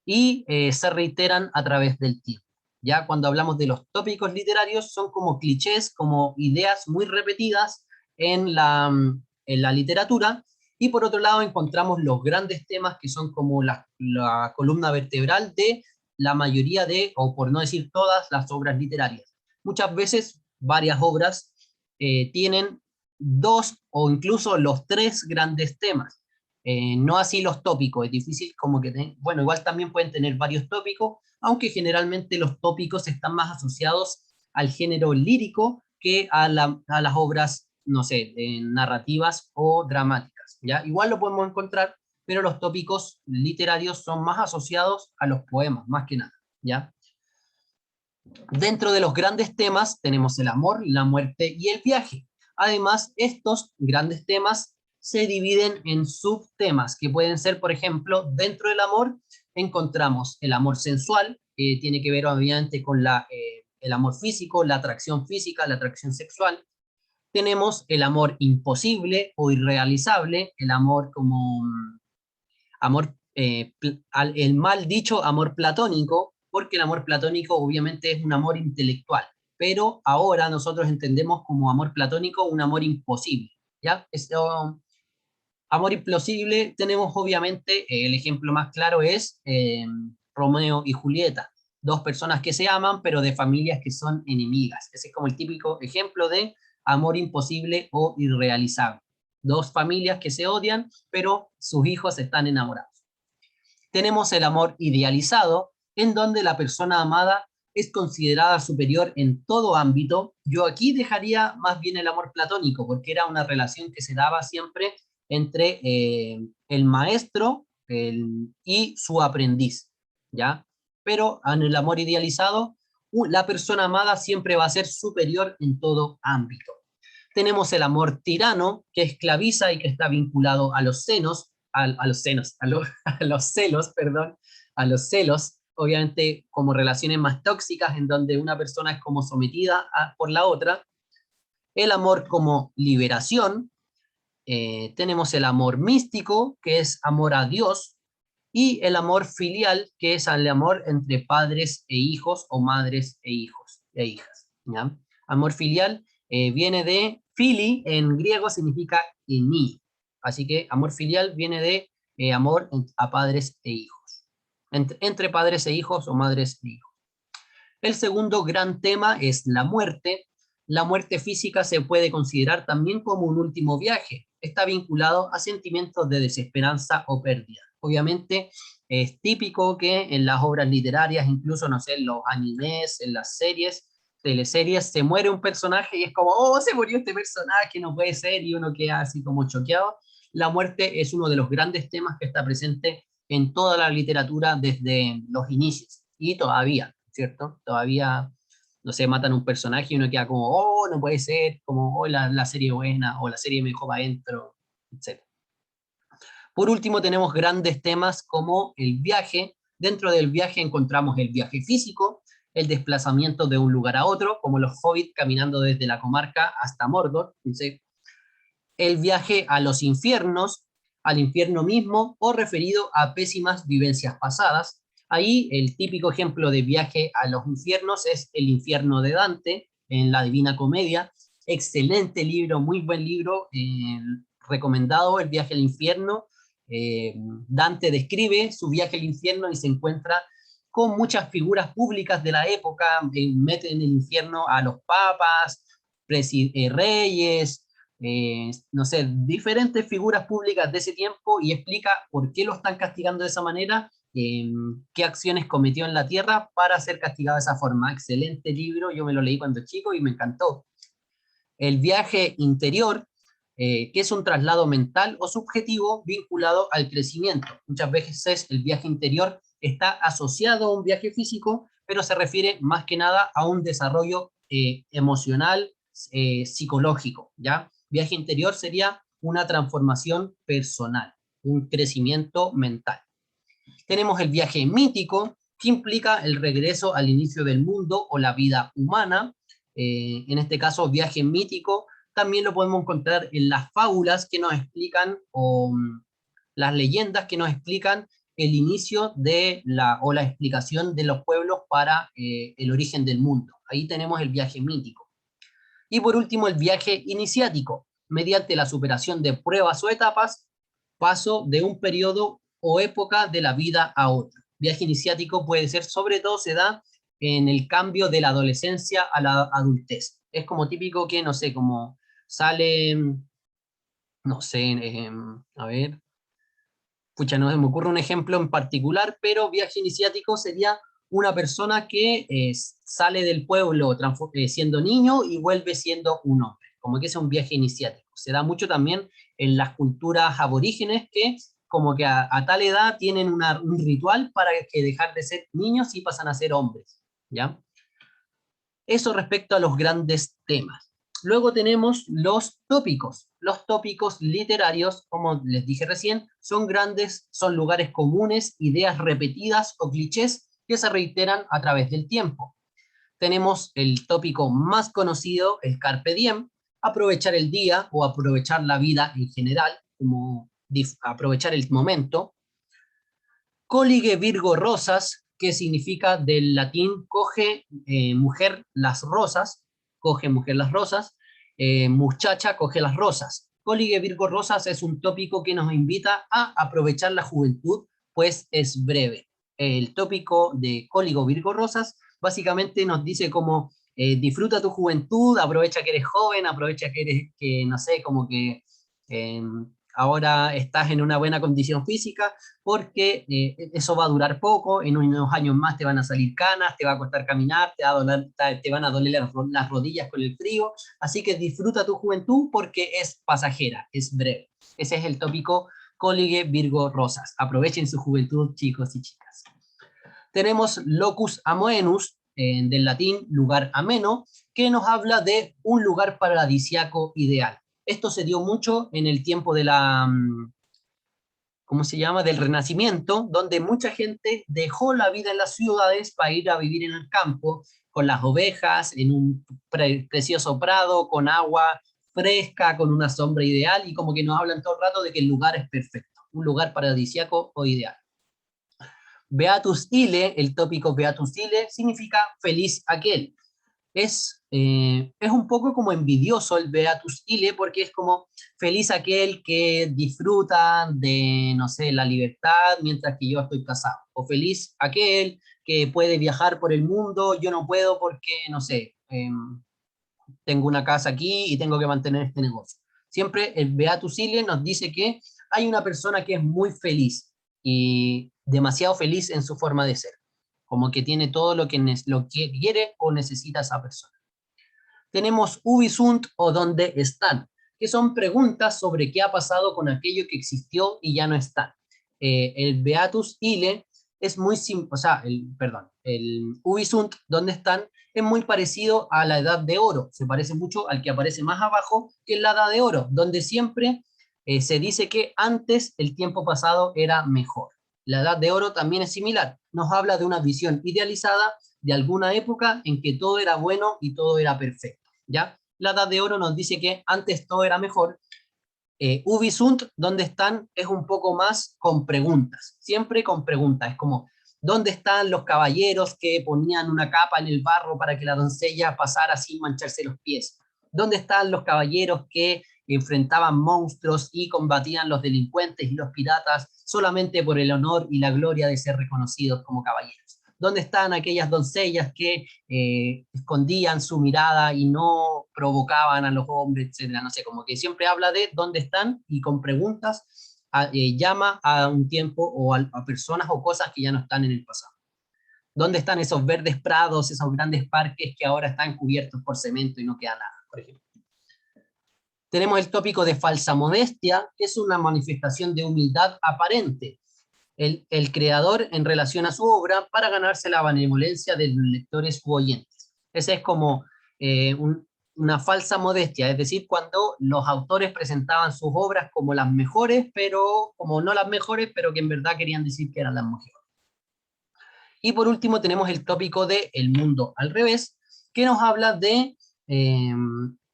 y se reiteran a través del tiempo. Ya cuando hablamos de los tópicos literarios, son como clichés, como ideas muy repetidas en la literatura, y por otro lado encontramos los grandes temas que son como la columna vertebral de la mayoría de, o por no decir todas, las obras literarias. Muchas veces varias obras tienen dos o incluso los tres grandes temas. No así los tópicos, es difícil como que, bueno, igual también pueden tener varios tópicos, aunque generalmente los tópicos están más asociados al género lírico que a las obras, no sé, narrativas o dramáticas, ¿ya? Igual lo podemos encontrar, pero los tópicos literarios son más asociados a los poemas, más que nada, ¿ya? Dentro de los grandes temas tenemos el amor, la muerte y el viaje. Además, estos grandes temas se dividen en subtemas, que pueden ser, por ejemplo, dentro del amor encontramos el amor sensual, que tiene que ver obviamente con el amor físico, la atracción física, la atracción sexual. Tenemos el amor imposible o irrealizable, el amor como amor, el mal dicho amor platónico, porque el amor platónico obviamente es un amor intelectual, pero ahora nosotros entendemos como amor platónico un amor imposible, ¿ya? Amor imposible tenemos obviamente, el ejemplo más claro es Romeo y Julieta, dos personas que se aman, pero de familias que son enemigas. Ese es como el típico ejemplo de amor imposible o irrealizable. Dos familias que se odian, pero sus hijos están enamorados. Tenemos el amor idealizado, en donde la persona amada es considerada superior en todo ámbito. Yo aquí dejaría más bien el amor platónico, porque era una relación que se daba siempre entre el maestro y su aprendiz, ¿ya? Pero en el amor idealizado, la persona amada siempre va a ser superior en todo ámbito. Tenemos el amor tirano, que esclaviza y que está vinculado a los senos, a los senos, a los celos, perdón, a los celos, obviamente como relaciones más tóxicas en donde una persona es como sometida por la otra. El amor como liberación, tenemos el amor místico, que es amor a Dios, y el amor filial, que es el amor entre padres e hijos o madres e hijos e hijas, ¿ya? Amor filial viene de fili, en griego significa ni, así que amor filial viene de amor a padres e hijos, entre padres e hijos o madres e hijos. El segundo gran tema es la muerte. La muerte física se puede considerar también como un último viaje. Está vinculado a sentimientos de desesperanza o pérdida. Obviamente es típico que en las obras literarias, incluso, no sé, en los animes, en las series, teleseries, se muere un personaje y es como, oh, se murió este personaje, no puede ser, y uno queda así como choqueado. La muerte es uno de los grandes temas que está presente en toda la literatura desde los inicios y todavía. ¿Cierto? Todavía, no sé, matan un personaje y uno queda como, oh, no puede ser, como, oh, la serie buena, o la serie me dejó para adentro, etc. Por último, tenemos grandes temas como el viaje. Dentro del viaje encontramos el viaje físico, el desplazamiento de un lugar a otro, como los hobbits caminando desde la comarca hasta Mordor, ¿sí? El viaje a los infiernos, al infierno mismo o referido a pésimas vivencias pasadas. Ahí el típico ejemplo de viaje a los infiernos es El infierno de Dante en la Divina Comedia. Excelente libro, muy buen libro, recomendado, El viaje al infierno. Dante describe su viaje al infierno y se encuentra con muchas figuras públicas de la época, mete en el infierno a los papas, reyes, no sé, diferentes figuras públicas de ese tiempo y explica por qué lo están castigando de esa manera, qué acciones cometió en la tierra para ser castigado de esa forma. Excelente libro, yo me lo leí cuando chico y me encantó. El viaje interior, que es un traslado mental o subjetivo vinculado al crecimiento. Muchas veces el viaje interior está asociado a un viaje físico, pero se refiere más que nada a un desarrollo emocional, psicológico, ¿ya? Viaje interior sería una transformación personal, un crecimiento mental. Tenemos el viaje mítico, que implica el regreso al inicio del mundo o la vida humana. En este caso, viaje mítico, también lo podemos encontrar en las fábulas que nos explican, o las leyendas que nos explican el inicio o la explicación de los pueblos para el origen del mundo. Ahí tenemos el viaje mítico. Y por último, el viaje iniciático, mediante la superación de pruebas o etapas, paso de un periodo o época de la vida a otra. Viaje iniciático puede ser, sobre todo, se da en el cambio de la adolescencia a la adultez. Es como típico que, no sé, como sale, no sé, a ver, pucha, no se me ocurre un ejemplo en particular, pero viaje iniciático sería una persona que sale del pueblo siendo niño y vuelve siendo un hombre, como que es un viaje iniciático. Se da mucho también en las culturas aborígenes que como que a tal edad tienen un ritual para que dejar de ser niños y pasan a ser hombres, ¿ya? Eso respecto a los grandes temas. Luego tenemos los tópicos. Los tópicos literarios, como les dije recién, son grandes, son lugares comunes, ideas repetidas o clichés que se reiteran a través del tiempo. Tenemos el tópico más conocido, el carpe diem, aprovechar el día o aprovechar la vida en general, como aprovechar el momento. Colige Virgo Rosas, que significa del latín coge mujer las rosas, coge mujer las rosas, muchacha coge las rosas. Colige Virgo Rosas es un tópico que nos invita a aprovechar la juventud, pues es breve. El tópico de Cóligo Virgo Rosas básicamente nos dice como disfruta tu juventud, aprovecha que eres joven, aprovecha que eres, que no sé, como que eh, ahora estás en una buena condición física, porque eso va a durar poco, en unos años más te van a salir canas, te va a costar caminar, te van a doler las rodillas con el frío, así que disfruta tu juventud porque es pasajera, es breve. Ese es el tópico Colige Virgo Rosas. Aprovechen su juventud, chicos y chicas. Tenemos locus amoenus, del latín lugar ameno, que nos habla de un lugar paradisiaco ideal. Esto se dio mucho en el tiempo de la ¿cómo se llama?, del Renacimiento, donde mucha gente dejó la vida en las ciudades para ir a vivir en el campo, con las ovejas, en un precioso prado, con agua fresca, con una sombra ideal, y como que nos hablan todo el rato de que el lugar es perfecto, un lugar paradisíaco o ideal. Beatus Ille, el tópico Beatus Ille, significa feliz aquel. Es un poco como envidioso el Beatus Ille, porque es como feliz aquel que disfruta de, no sé, la libertad mientras que yo estoy casado. O feliz aquel que puede viajar por el mundo, yo no puedo porque, no sé, tengo una casa aquí y tengo que mantener este negocio. Siempre el Beatus Ille nos dice que hay una persona que es muy feliz y demasiado feliz en su forma de ser, como que tiene todo lo que quiere o necesita esa persona. Tenemos ubi sunt o dónde están, que son preguntas sobre qué ha pasado con aquello que existió y ya no está. El Beatus Ille es muy simple, o sea, el ubi sunt, ¿dónde están?, es muy parecido a la Edad de Oro, se parece mucho al que aparece más abajo, que es la Edad de Oro, donde siempre se dice que antes el tiempo pasado era mejor. La Edad de Oro también es similar, nos habla de una visión idealizada de alguna época en que todo era bueno y todo era perfecto, ¿ya? La Edad de Oro nos dice que antes todo era mejor. Ubi sunt, ¿dónde están?, es un poco más con preguntas, siempre con preguntas, es como, ¿dónde están los caballeros que ponían una capa en el barro para que la doncella pasara sin mancharse los pies? ¿Dónde están los caballeros que enfrentaban monstruos y combatían los delincuentes y los piratas solamente por el honor y la gloria de ser reconocidos como caballeros? ¿Dónde están aquellas doncellas que escondían su mirada y no provocaban a los hombres, etcétera? No sé, como que siempre habla de dónde están y con preguntas llama a un tiempo o a personas o cosas que ya no están en el pasado. ¿Dónde están esos verdes prados, esos grandes parques que ahora están cubiertos por cemento y no queda nada, por ejemplo? Tenemos el tópico de falsa modestia, que es una manifestación de humildad aparente. El creador en relación a su obra para ganarse la benevolencia de los lectores u oyentes. Esa es como una falsa modestia, es decir, cuando los autores presentaban sus obras como las mejores, pero como no las mejores, pero que en verdad querían decir que eran las mejores. Y por último tenemos el tópico de El mundo al revés, que nos habla de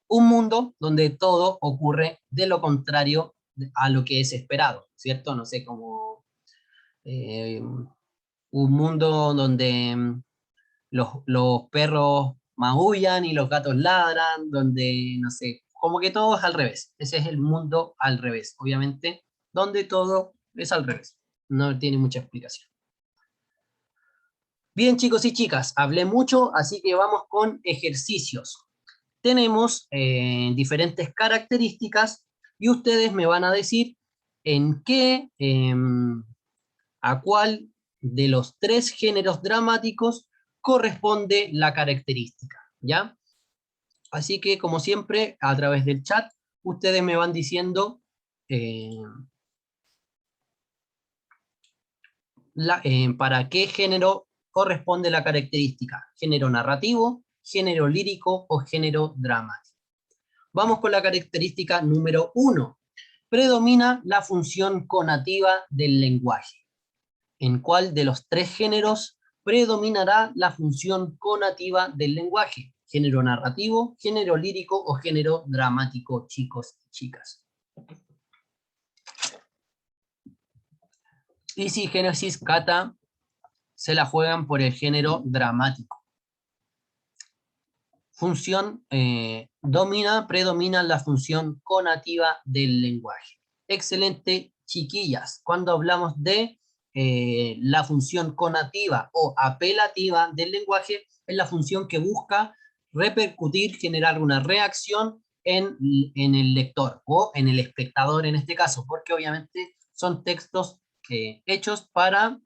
un mundo donde todo ocurre de lo contrario a lo que es esperado, ¿cierto? No sé, como un mundo donde los perros maullan y los gatos ladran, donde, no sé, como que todo es al revés. Ese es el mundo al revés, obviamente, donde todo es al revés. No tiene mucha explicación. Bien, chicos y chicas, hablé mucho, así que vamos con ejercicios. tenemos diferentes características y ustedes me van a decir en qué, a cuál de los tres géneros dramáticos corresponde la característica, ¿ya? Así que, como siempre, a través del chat, ustedes me van diciendo para qué género corresponde la característica. Género narrativo, género lírico o género dramático. Vamos con la característica número 1. Predomina la función conativa del lenguaje. ¿En cuál de los tres géneros predominará la función conativa del lenguaje? Género narrativo, género lírico o género dramático, chicos y chicas. Y si Génesis, Cata, se la juegan por el género dramático. Función, predomina la función conativa del lenguaje. Excelente, chiquillas. Cuando hablamos de la función conativa o apelativa del lenguaje, es la función que busca repercutir, generar una reacción en el lector o en el espectador en este caso, porque obviamente son textos hechos para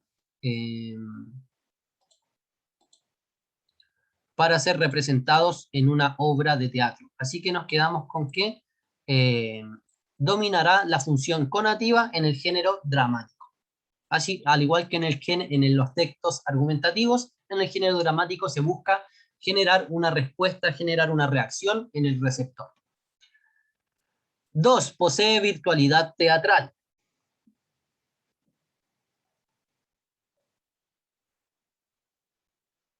ser representados en una obra de teatro. Así que nos quedamos con que dominará la función conativa en el género dramático. Así, al igual que en los textos argumentativos, en el género dramático se busca generar una respuesta, generar una reacción en el receptor. 2. Posee virtualidad teatral.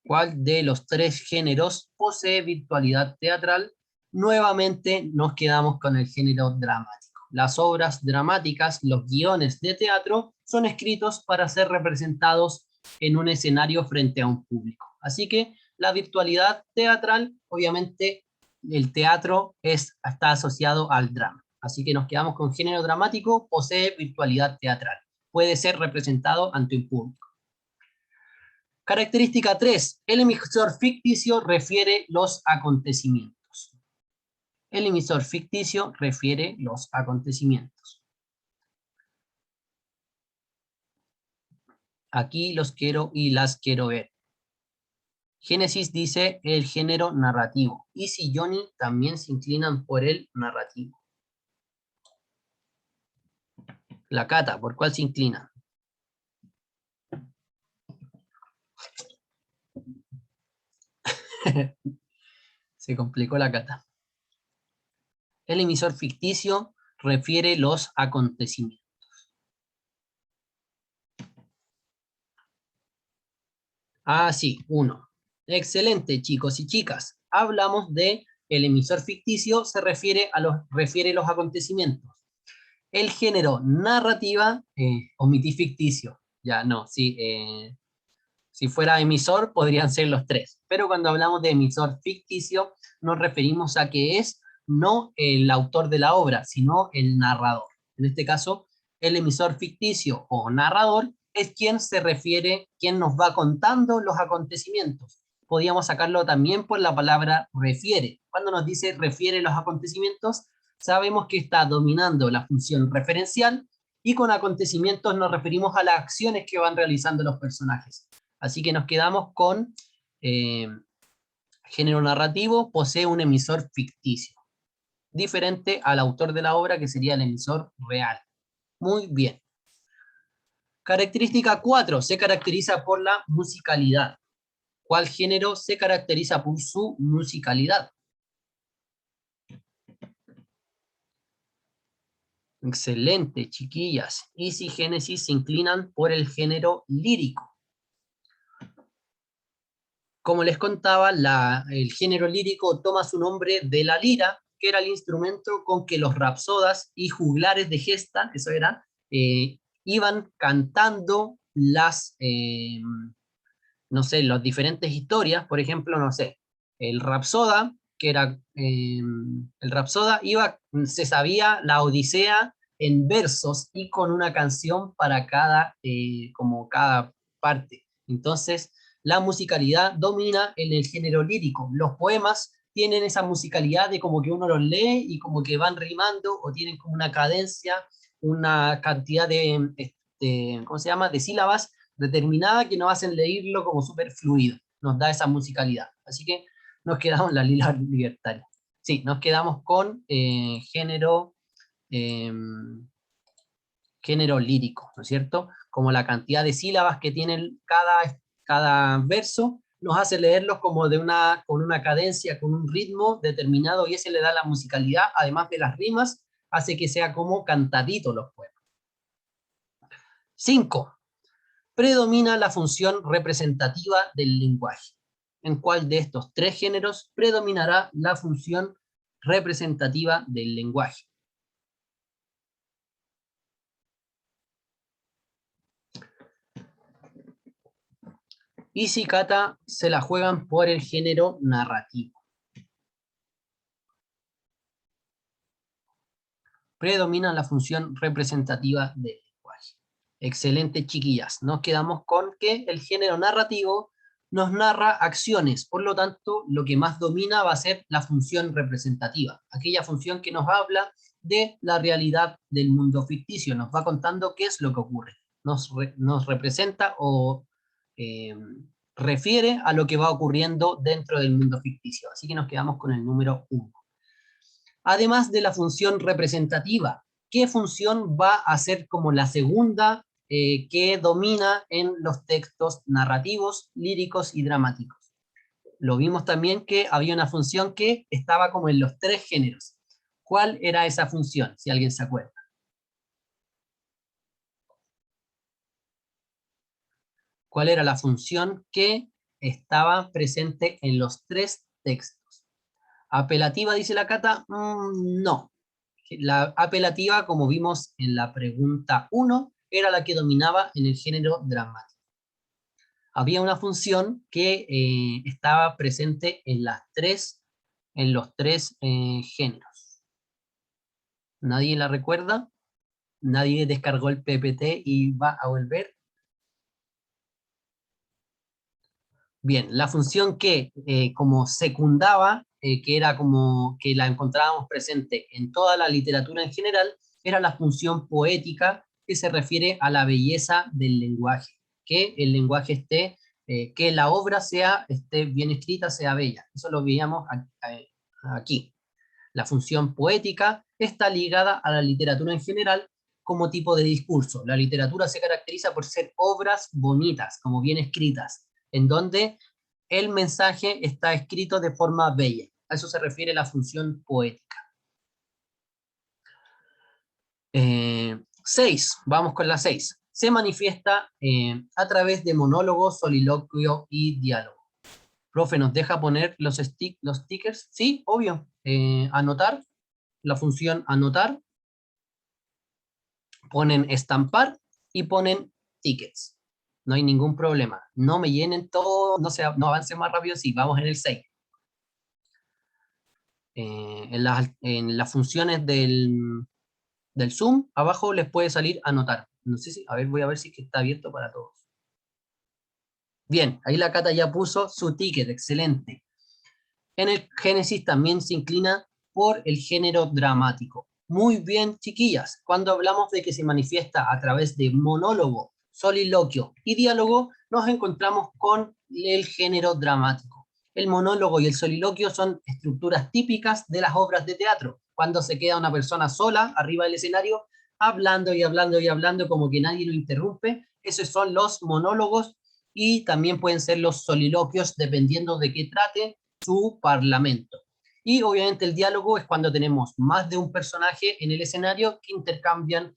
¿Cuál de los tres géneros posee virtualidad teatral? Nuevamente nos quedamos con el género dramático. Las obras dramáticas, los guiones de teatro, son escritos para ser representados en un escenario frente a un público. Así que la virtualidad teatral, obviamente el teatro está asociado al drama. Así que nos quedamos con género dramático, posee virtualidad teatral. Puede ser representado ante un público. Característica 3. El emisor ficticio refiere los acontecimientos. El emisor ficticio refiere los acontecimientos. Aquí los quiero y las quiero ver. Génesis dice el género narrativo. Y si Johnny también se inclinan por el narrativo. La Cata, ¿por cuál se inclina? Se complicó la Cata. El emisor ficticio refiere los acontecimientos. Ah, sí, 1. Excelente, chicos y chicas. Hablamos de el emisor ficticio, refiere los acontecimientos. El género narrativa, omití ficticio. Ya, no, sí. Si fuera emisor, podrían ser los tres. Pero cuando hablamos de emisor ficticio, nos referimos a que es no el autor de la obra, sino el narrador. En este caso, el emisor ficticio o narrador es quien se refiere, quien nos va contando los acontecimientos. Podríamos sacarlo también por la palabra refiere. Cuando nos dice refiere los acontecimientos, sabemos que está dominando la función referencial y con acontecimientos nos referimos a las acciones que van realizando los personajes. Así que nos quedamos con género narrativo, posee un emisor ficticio, diferente al autor de la obra que sería el emisor real. Muy bien. Característica 4, se caracteriza por la musicalidad. ¿Cuál género se caracteriza por su musicalidad? Excelente, chiquillas. Y si Génesis se inclinan por el género lírico. Como les contaba, el género lírico toma su nombre de la lira, que era el instrumento con que los rapsodas y juglares de gesta, eso era, iban cantando no sé, las diferentes historias. Por ejemplo, no sé, el rapsoda, el rapsoda se sabía la Odisea en versos y con una canción para como cada parte. Entonces, la musicalidad domina en el género lírico. Los poemas tienen esa musicalidad de como que uno los lee y como que van rimando, o tienen como una cadencia, una cantidad ¿cómo se llama?, de sílabas determinada que nos hacen leerlo como súper fluido, nos da esa musicalidad. Así que nos quedamos en la lila libertaria. Sí, nos quedamos con eh, género lírico, ¿no es cierto? Como la cantidad de sílabas que tienen cada verso, nos hace leerlos como con una cadencia, con un ritmo determinado, y ese le da la musicalidad, además de las rimas, hace que sea como cantadito los poemas. 5. Predomina la función representativa del lenguaje. ¿En cuál de estos tres géneros predominará la función representativa del lenguaje? Isi y Cata se la juegan por el género narrativo. Predomina la función representativa del lenguaje. Excelente, chiquillas. Nos quedamos con que el género narrativo nos narra acciones, por lo tanto, lo que más domina va a ser la función representativa, aquella función que nos habla de la realidad del mundo ficticio, nos va contando qué es lo que ocurre, nos representa o refiere a lo que va ocurriendo dentro del mundo ficticio. Así que nos quedamos con el número 1. Además de la función representativa, ¿qué función va a ser como la segunda que domina en los textos narrativos, líricos y dramáticos? Lo vimos también que había una función que estaba como en los tres géneros. ¿Cuál era esa función, si alguien se acuerda? ¿Cuál era la función que estaba presente en los tres textos? ¿Apelativa, dice la Cata? No. La apelativa, como vimos en la pregunta 1, era la que dominaba en el género dramático. Había una función que estaba presente en los tres géneros. ¿Nadie la recuerda? ¿Nadie descargó el PPT y va a volver? Bien, la función que como secundaba, que era como que la encontrábamos presente en toda la literatura en general, era la función poética, que se refiere a la belleza del lenguaje, que el lenguaje que la obra esté bien escrita, sea bella. Eso lo veíamos aquí. La función poética está ligada a la literatura en general como tipo de discurso. La literatura se caracteriza por ser obras bonitas, como bien escritas, en donde el mensaje está escrito de forma bella. A eso se refiere la función poética. 6, vamos con la 6. Se manifiesta a través de monólogo, soliloquio y diálogo. Profe, ¿nos deja poner los stickers? Sí, obvio. Anotar, la función anotar, ponen estampar y ponen tickets. No hay ningún problema. No me llenen todo, no avance más rápido, sí, vamos en el 6. En las funciones del Zoom, abajo les puede salir anotar. No sé si, a ver, voy a ver si está abierto para todos. Bien, ahí la Cata ya puso su ticket, excelente. En el Génesis también se inclina por el género dramático. Muy bien, chiquillas, cuando hablamos de que se manifiesta a través de monólogo, soliloquio y diálogo, nos encontramos con el género dramático. El monólogo y el soliloquio son estructuras típicas de las obras de teatro, cuando se queda una persona sola arriba del escenario, hablando y hablando y hablando como que nadie lo interrumpe. Esos son los monólogos, y también pueden ser los soliloquios, dependiendo de qué trate su parlamento. Y obviamente el diálogo es cuando tenemos más de un personaje en el escenario que intercambian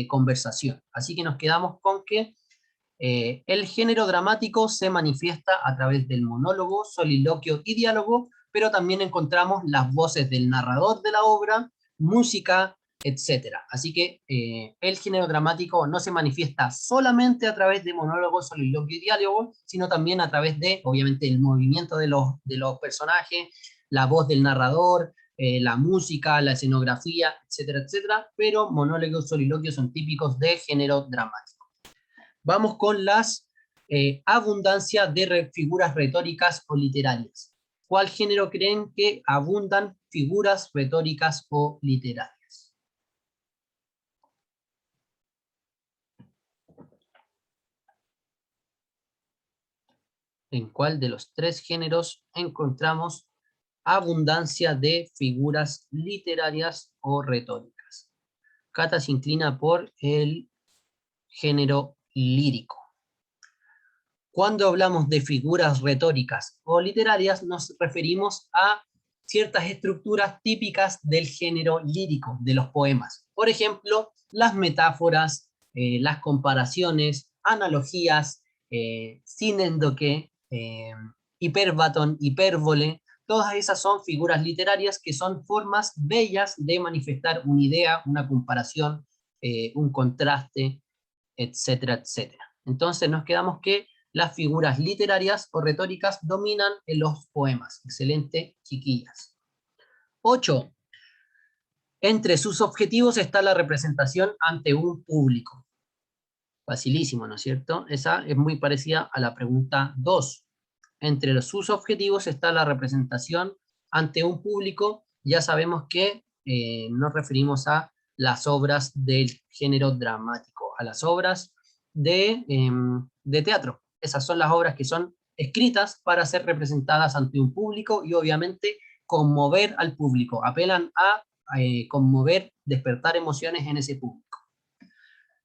conversación. Así que nos quedamos con que el género dramático se manifiesta a través del monólogo, soliloquio y diálogo, pero también encontramos las voces del narrador de la obra, música, etcétera. Así que el género dramático no se manifiesta solamente a través de monólogo, soliloquio y diálogo, sino también a través de, obviamente, el movimiento de los personajes, la voz del narrador, la música, la escenografía, etcétera, etcétera, pero monólogo y soliloquio son típicos de género dramático. Vamos con las abundancia de figuras retóricas o literarias. ¿Cuál género creen que abundan figuras retóricas o literarias? ¿En cuál de los tres géneros encontramos abundancia de figuras literarias o retóricas? Cata se inclina por el género lírico. Cuando hablamos de figuras retóricas o literarias, nos referimos a ciertas estructuras típicas del género lírico, de los poemas. Por ejemplo, las metáforas, las comparaciones, analogías, sínendoque, hiperbatón, hipérbole. Todas esas son figuras literarias que son formas bellas de manifestar una idea, una comparación, un contraste, etcétera, etcétera. Entonces nos quedamos que las figuras literarias o retóricas dominan en los poemas. Excelente, chiquillas. 8. Entre sus objetivos está la representación ante un público. Facilísimo, ¿no es cierto? Esa es muy parecida a la pregunta 2. Entre sus objetivos está la representación ante un público. Ya sabemos que nos referimos a las obras del género dramático, a las obras de teatro. Esas son las obras que son escritas para ser representadas ante un público y obviamente conmover al público. Apelan a conmover, despertar emociones en ese público.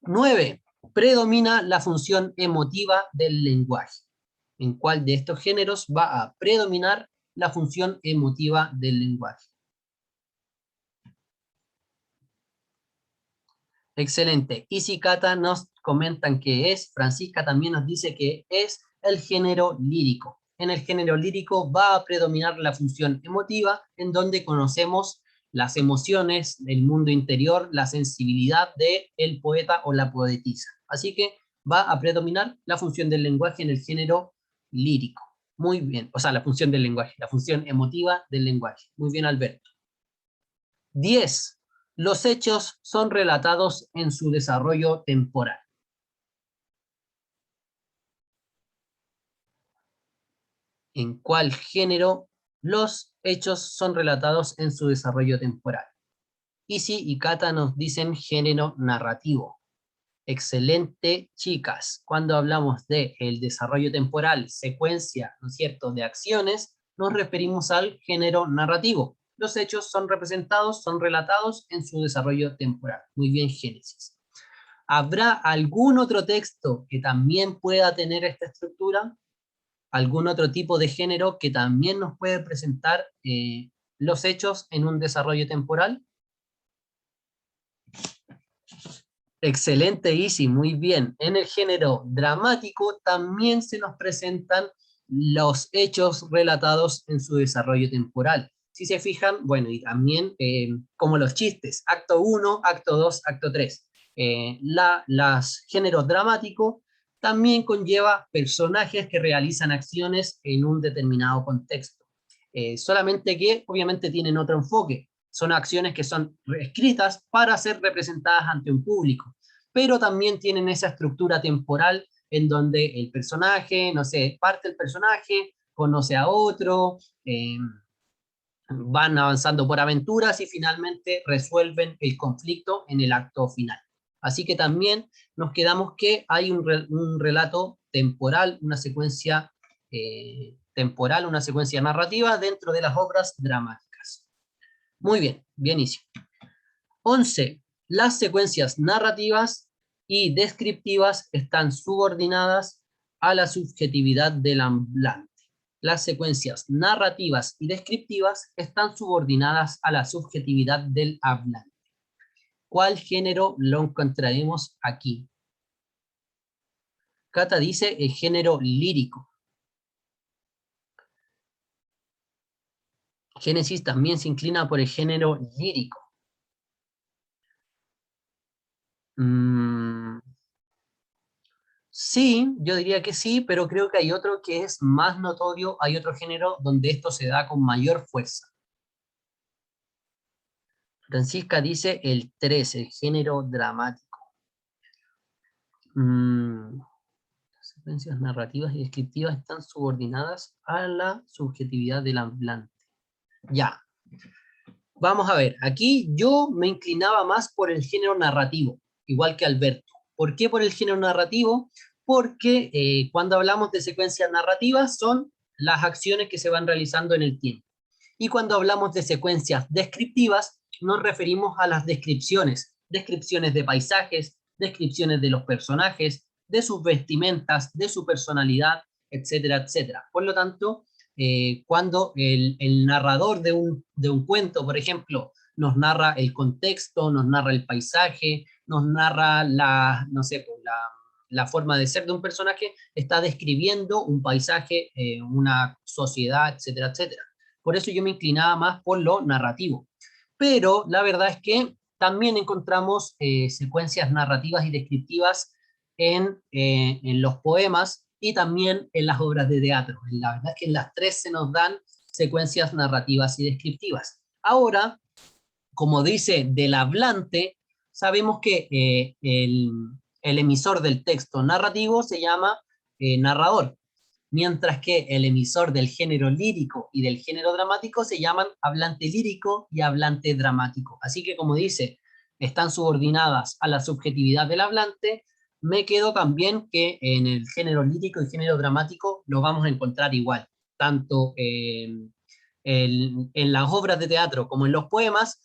9. Predomina la función emotiva del lenguaje. ¿En cuál de estos géneros va a predominar la función emotiva del lenguaje? Excelente. Isi y Cata nos comentan que es, Francisca también nos dice que es el género lírico. En el género lírico va a predominar la función emotiva, en donde conocemos las emociones, el mundo interior, la sensibilidad del poeta o la poetisa. Así que va a predominar la función del lenguaje en el género lírico. Muy bien, o sea, la función del lenguaje, la función emotiva del lenguaje. Muy bien, Alberto. 10. Los hechos son relatados en su desarrollo temporal. ¿En cuál género los hechos son relatados en su desarrollo temporal? Isi y Cata nos dicen género narrativo. Excelente, chicas. Cuando hablamos de el desarrollo temporal, secuencia, ¿no es cierto?, de acciones, nos referimos al género narrativo. Los hechos son representados, son relatados en su desarrollo temporal. Muy bien, Génesis. ¿Habrá algún otro texto que también pueda tener esta estructura? ¿Algún otro tipo de género que también nos puede presentar los hechos en un desarrollo temporal? Excelente, Isi, muy bien. En el género dramático también se nos presentan los hechos relatados en su desarrollo temporal. Si se fijan, bueno, y también como los chistes, acto 1, acto 2, acto 3. Los géneros dramáticos también conlleva personajes que realizan acciones en un determinado contexto. Solamente que obviamente tienen otro enfoque. Son acciones que son escritas para ser representadas ante un público, pero también tienen esa estructura temporal en donde el personaje, no sé, parte el personaje, conoce a otro, van avanzando por aventuras y finalmente resuelven el conflicto en el acto final. Así que también nos quedamos que hay un relato temporal, una secuencia temporal, una secuencia narrativa dentro de las obras dramáticas. Muy bien, bienísimo. 11. Las secuencias narrativas y descriptivas están subordinadas a la subjetividad del hablante. Las secuencias narrativas y descriptivas están subordinadas a la subjetividad del hablante. ¿Cuál género lo encontraremos aquí? Cata dice el género lírico. Génesis también se inclina por el género lírico. Sí, yo diría que sí, pero creo que hay otro que es más notorio, hay otro género donde esto se da con mayor fuerza. Francisca dice el 3, el género dramático. secuencias narrativas y descriptivas están subordinadas a la subjetividad del hablante. Ya. Vamos a ver, aquí yo me inclinaba más por el género narrativo, igual que Alberto. ¿Por qué por el género narrativo? Porque cuando hablamos de secuencias narrativas son las acciones que se van realizando en el tiempo. Y cuando hablamos de secuencias descriptivas, nos referimos a las descripciones, descripciones de paisajes, descripciones de los personajes, de sus vestimentas, de su personalidad, etcétera, etcétera. Por lo tanto, cuando el narrador de un cuento, por ejemplo, nos narra el contexto, nos narra el paisaje, nos narra no sé, la forma de ser de un personaje, está describiendo un paisaje, una sociedad, etcétera, etcétera. Por eso yo me inclinaba más por lo narrativo. Pero la verdad es que también encontramos secuencias narrativas y descriptivas en los poemas y también en las obras de teatro. La verdad es que en las tres se nos dan secuencias narrativas y descriptivas. Ahora, como dice del hablante, sabemos que el emisor del texto narrativo se llama narrador, mientras que el emisor del género lírico y del género dramático se llaman hablante lírico y hablante dramático. Así que, como dice, están subordinadas a la subjetividad del hablante, me quedo también que en el género lírico y género dramático lo vamos a encontrar igual, tanto en las obras de teatro como en los poemas,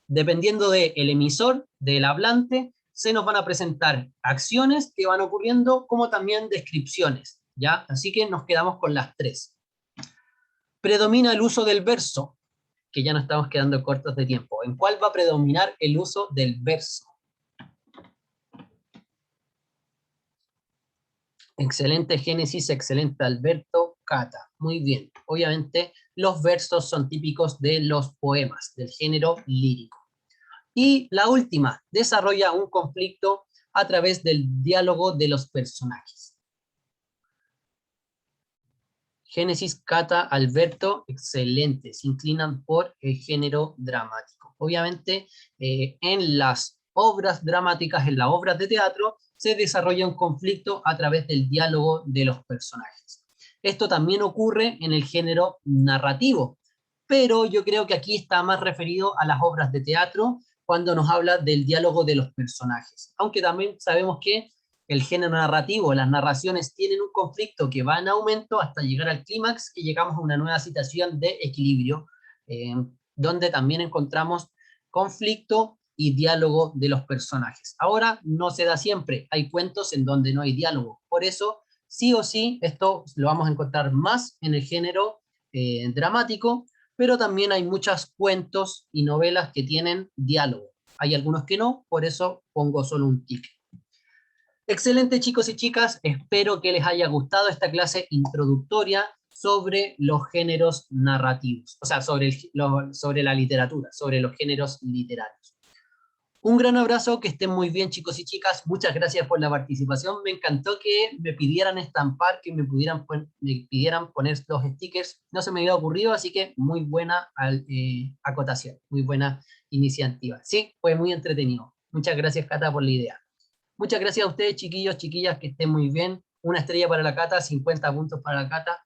dependiendo del emisor, del hablante, se nos van a presentar acciones que van ocurriendo como también descripciones, ¿ya? Así que nos quedamos con las tres. Predomina el uso del verso, que ya nos estamos quedando cortos de tiempo. ¿En cuál va a predominar el uso del verso? Excelente Génesis, excelente Alberto, Cata. Muy bien. Obviamente los versos son típicos de los poemas, del género lírico. Y la última, desarrolla un conflicto a través del diálogo de los personajes. Génesis, Cata, Alberto, excelente. Se inclinan por el género dramático. Obviamente, en las obras dramáticas, en las obras de teatro, se desarrolla un conflicto a través del diálogo de los personajes. Esto también ocurre en el género narrativo, pero yo creo que aquí está más referido a las obras de teatro cuando nos habla del diálogo de los personajes. Aunque también sabemos que el género narrativo, las narraciones tienen un conflicto que va en aumento hasta llegar al clímax y llegamos a una nueva situación de equilibrio, donde también encontramos conflicto y diálogo de los personajes. Ahora no se da siempre, hay cuentos en donde no hay diálogo, por eso sí o sí esto lo vamos a encontrar más en el género dramático, pero también hay muchos cuentos y novelas que tienen diálogo. Hay algunos que no, por eso pongo solo un tic. Excelente, chicos y chicas, espero que les haya gustado esta clase introductoria sobre los géneros narrativos, o sea, sobre la literatura, sobre los géneros literarios. Un gran abrazo, que estén muy bien, chicos y chicas, muchas gracias por la participación, me encantó que me pidieran estampar, que me pidieran poner los stickers, no se me había ocurrido, así que muy buena acotación, muy buena iniciativa. Sí, fue muy entretenido. Muchas gracias, Cata, por la idea. Muchas gracias a ustedes, chiquillos, chiquillas, que estén muy bien. Una estrella para la Cata, 50 puntos para la Cata.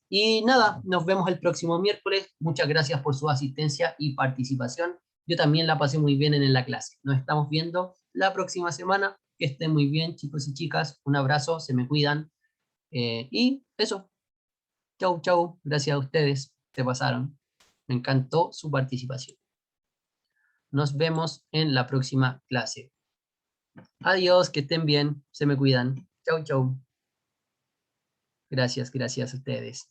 Y nada, nos vemos el próximo miércoles. Muchas gracias por su asistencia y participación. Yo también la pasé muy bien en la clase. Nos estamos viendo la próxima semana. Que estén muy bien, chicos y chicas. Un abrazo, se me cuidan. Y eso. Chau, chau. Gracias a ustedes. Se pasaron. Me encantó su participación. Nos vemos en la próxima clase. Adiós, que estén bien, se me cuidan. Chau, chau. Gracias, gracias a ustedes.